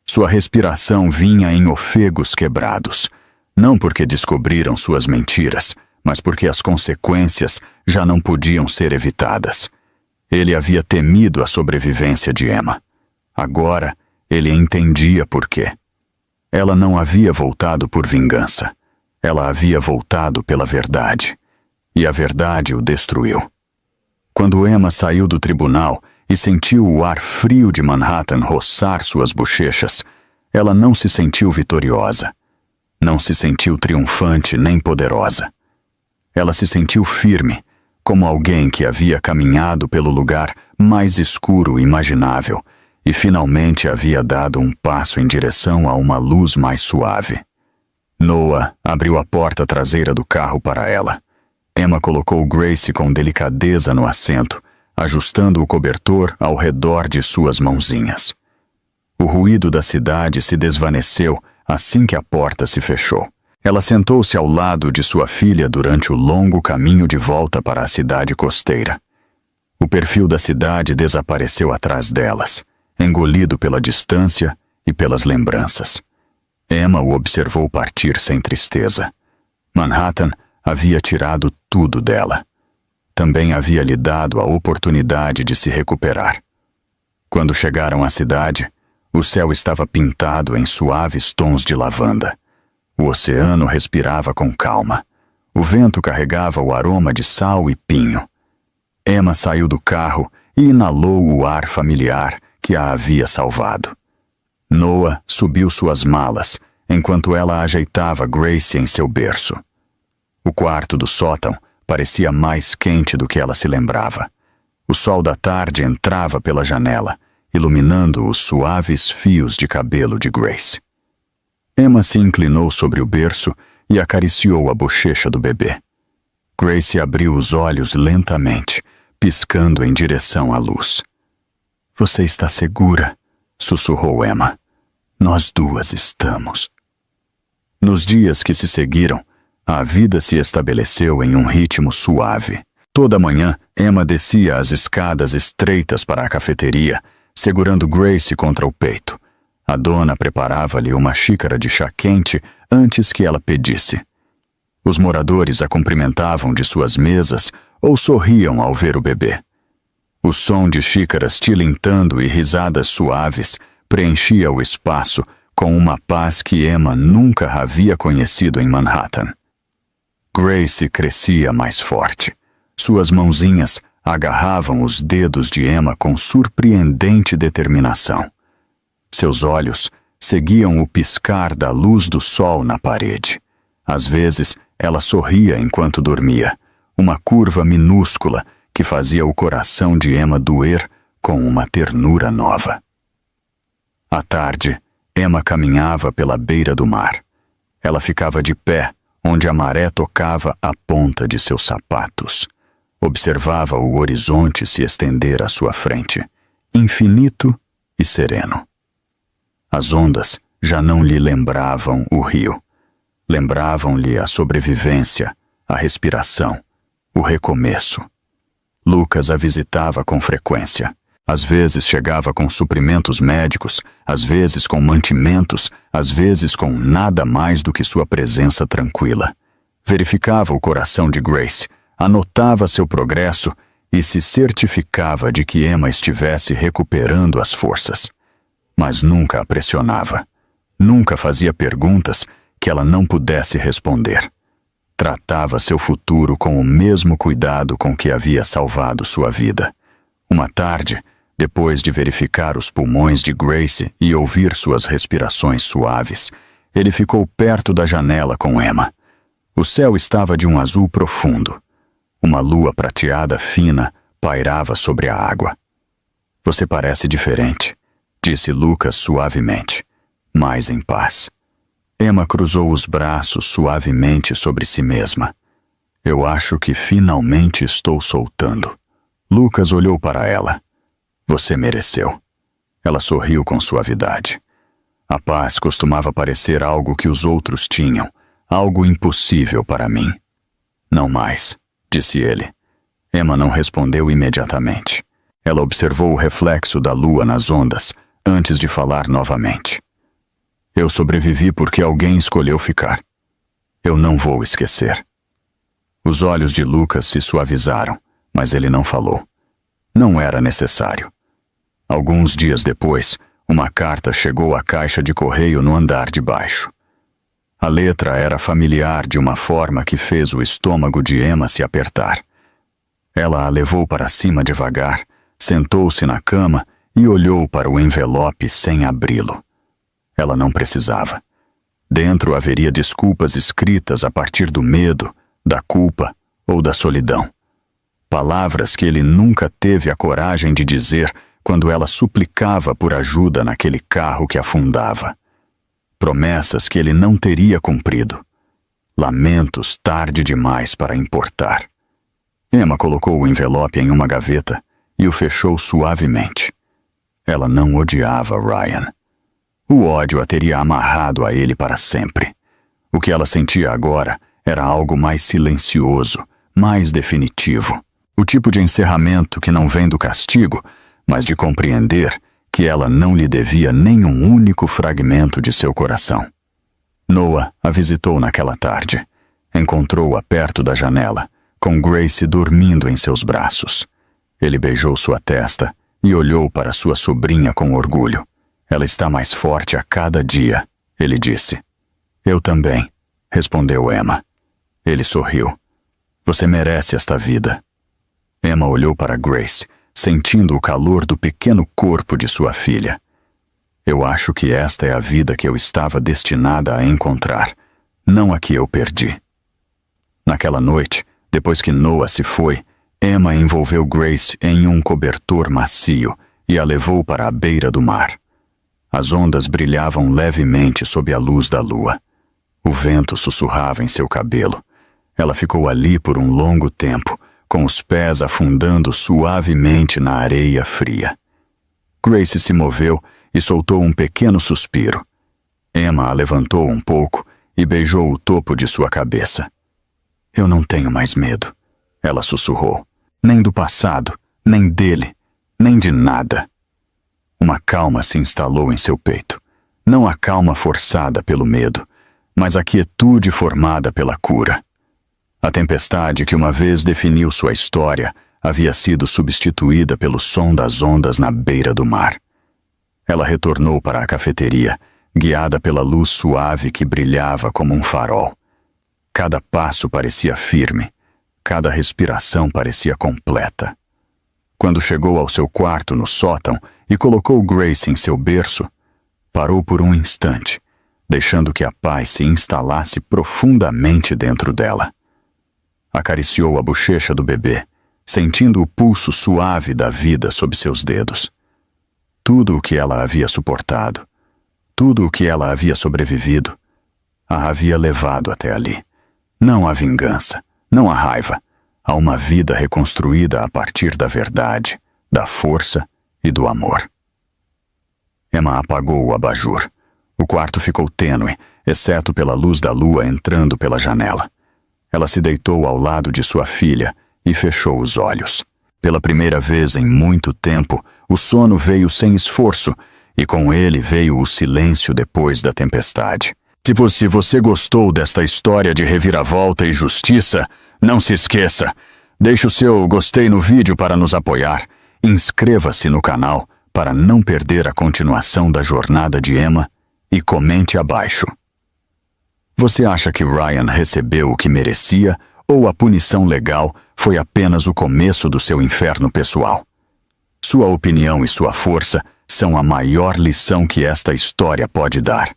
Speaker 1: Sua respiração vinha em ofegos quebrados, não porque descobriram suas mentiras, mas porque as consequências já não podiam ser evitadas. Ele havia temido a sobrevivência de Emma. Agora, ele entendia por quê. Ela não havia voltado por vingança. Ela havia voltado pela verdade. E a verdade o destruiu. Quando Emma saiu do tribunal e sentiu o ar frio de Manhattan roçar suas bochechas, ela não se sentiu vitoriosa. Não se sentiu triunfante nem poderosa. Ela se sentiu firme, como alguém que havia caminhado pelo lugar mais escuro imaginável e finalmente havia dado um passo em direção a uma luz mais suave. Noah abriu a porta traseira do carro para ela. Emma colocou Grace com delicadeza no assento, ajustando o cobertor ao redor de suas mãozinhas. O ruído da cidade se desvaneceu assim que a porta se fechou. Ela sentou-se ao lado de sua filha durante o longo caminho de volta para a cidade costeira. O perfil da cidade desapareceu atrás delas, engolido pela distância e pelas lembranças. Emma o observou partir sem tristeza. Manhattan havia tirado tudo dela. Também havia lhe dado a oportunidade de se recuperar. Quando chegaram à cidade, o céu estava pintado em suaves tons de lavanda. O oceano respirava com calma. O vento carregava o aroma de sal e pinho. Emma saiu do carro e inalou o ar familiar que a havia salvado. Noah subiu suas malas, enquanto ela ajeitava Grace em seu berço. O quarto do sótão parecia mais quente do que ela se lembrava. O sol da tarde entrava pela janela, iluminando os suaves fios de cabelo de Grace. Emma se inclinou sobre o berço e acariciou a bochecha do bebê. Grace abriu os olhos lentamente, piscando em direção à luz. Você está segura? Sussurrou Emma. Nós duas estamos. Nos dias que se seguiram, a vida se estabeleceu em um ritmo suave. Toda manhã, Emma descia as escadas estreitas para a cafeteria, segurando Grace contra o peito. A dona preparava-lhe uma xícara de chá quente antes que ela pedisse. Os moradores a cumprimentavam de suas mesas ou sorriam ao ver o bebê. O som de xícaras tilintando e risadas suaves preenchia o espaço com uma paz que Emma nunca havia conhecido em Manhattan. Grace crescia mais forte. Suas mãozinhas agarravam os dedos de Emma com surpreendente determinação. Seus olhos seguiam o piscar da luz do sol na parede. Às vezes, ela sorria enquanto dormia, uma curva minúscula que fazia o coração de Emma doer com uma ternura nova. À tarde, Emma caminhava pela beira do mar. Ela ficava de pé, onde a maré tocava a ponta de seus sapatos. Observava o horizonte se estender à sua frente, infinito e sereno. As ondas já não lhe lembravam o rio. Lembravam-lhe a sobrevivência, a respiração, o recomeço. Lucas a visitava com frequência. Às vezes chegava com suprimentos médicos, às vezes com mantimentos, às vezes com nada mais do que sua presença tranquila. Verificava o coração de Grace, anotava seu progresso e se certificava de que Emma estivesse recuperando as forças. Mas nunca a pressionava. Nunca fazia perguntas que ela não pudesse responder. Tratava seu futuro com o mesmo cuidado com que havia salvado sua vida. Uma tarde, depois de verificar os pulmões de Grace e ouvir suas respirações suaves, ele ficou perto da janela com Emma. O céu estava de um azul profundo. Uma lua prateada fina pairava sobre a água. Você parece diferente, disse Lucas suavemente, mais em paz. Emma cruzou os braços suavemente sobre si mesma. Eu acho que finalmente estou soltando. Lucas olhou para ela. Você mereceu. Ela sorriu com suavidade. A paz costumava parecer algo que os outros tinham, algo impossível para mim. Não mais, disse ele. Emma não respondeu imediatamente. Ela observou o reflexo da lua nas ondas, antes de falar novamente. Eu sobrevivi porque alguém escolheu ficar. Eu não vou esquecer. Os olhos de Lucas se suavizaram, mas ele não falou. Não era necessário. Alguns dias depois, uma carta chegou à caixa de correio no andar de baixo. A letra era familiar de uma forma que fez o estômago de Emma se apertar. Ela a levou para cima devagar, sentou-se na cama e olhou para o envelope sem abri-lo. Ela não precisava. Dentro haveria desculpas escritas a partir do medo, da culpa ou da solidão. Palavras que ele nunca teve a coragem de dizer quando ela suplicava por ajuda naquele carro que afundava. Promessas que ele não teria cumprido. Lamentos tarde demais para importar. Emma colocou o envelope em uma gaveta e o fechou suavemente. Ela não odiava Ryan. O ódio a teria amarrado a ele para sempre. O que ela sentia agora era algo mais silencioso, mais definitivo. O tipo de encerramento que não vem do castigo, mas de compreender que ela não lhe devia nem um único fragmento de seu coração. Noah a visitou naquela tarde. Encontrou-a perto da janela, com Grace dormindo em seus braços. Ele beijou sua testa e olhou para sua sobrinha com orgulho. Ela está mais forte a cada dia, ele disse. Eu também, respondeu Emma. Ele sorriu. Você merece esta vida. Emma olhou para Grace, sentindo o calor do pequeno corpo de sua filha. Eu acho que esta é a vida que eu estava destinada a encontrar, não a que eu perdi. Naquela noite, depois que Noah se foi, Emma envolveu Grace em um cobertor macio e a levou para a beira do mar. As ondas brilhavam levemente sob a luz da lua. O vento sussurrava em seu cabelo. Ela ficou ali por um longo tempo, com os pés afundando suavemente na areia fria. Grace se moveu e soltou um pequeno suspiro. Emma a levantou um pouco e beijou o topo de sua cabeça. Eu não tenho mais medo, ela sussurrou. Nem do passado, nem dele, nem de nada. Uma calma se instalou em seu peito. Não a calma forçada pelo medo, mas a quietude formada pela cura. A tempestade que uma vez definiu sua história havia sido substituída pelo som das ondas na beira do mar. Ela retornou para a cafeteria, guiada pela luz suave que brilhava como um farol. Cada passo parecia firme, cada respiração parecia completa. Quando chegou ao seu quarto no sótão e colocou Grace em seu berço, parou por um instante, deixando que a paz se instalasse profundamente dentro dela. Acariciou a bochecha do bebê, sentindo o pulso suave da vida sob seus dedos. Tudo o que ela havia suportado, tudo o que ela havia sobrevivido, a havia levado até ali. Não a vingança, não a raiva, a uma vida reconstruída a partir da verdade, da força e do amor. Emma apagou o abajur. O quarto ficou tênue, exceto pela luz da lua entrando pela janela. Ela se deitou ao lado de sua filha e fechou os olhos. Pela primeira vez em muito tempo, o sono veio sem esforço, e com ele veio o silêncio depois da tempestade. Se você gostou desta história de reviravolta e justiça, não se esqueça, deixe o seu gostei no vídeo para nos apoiar, inscreva-se no canal para não perder a continuação da jornada de Emma e comente abaixo. Você acha que Ryan recebeu o que merecia ou a punição legal foi apenas o começo do seu inferno pessoal? Sua opinião e sua força são a maior lição que esta história pode dar.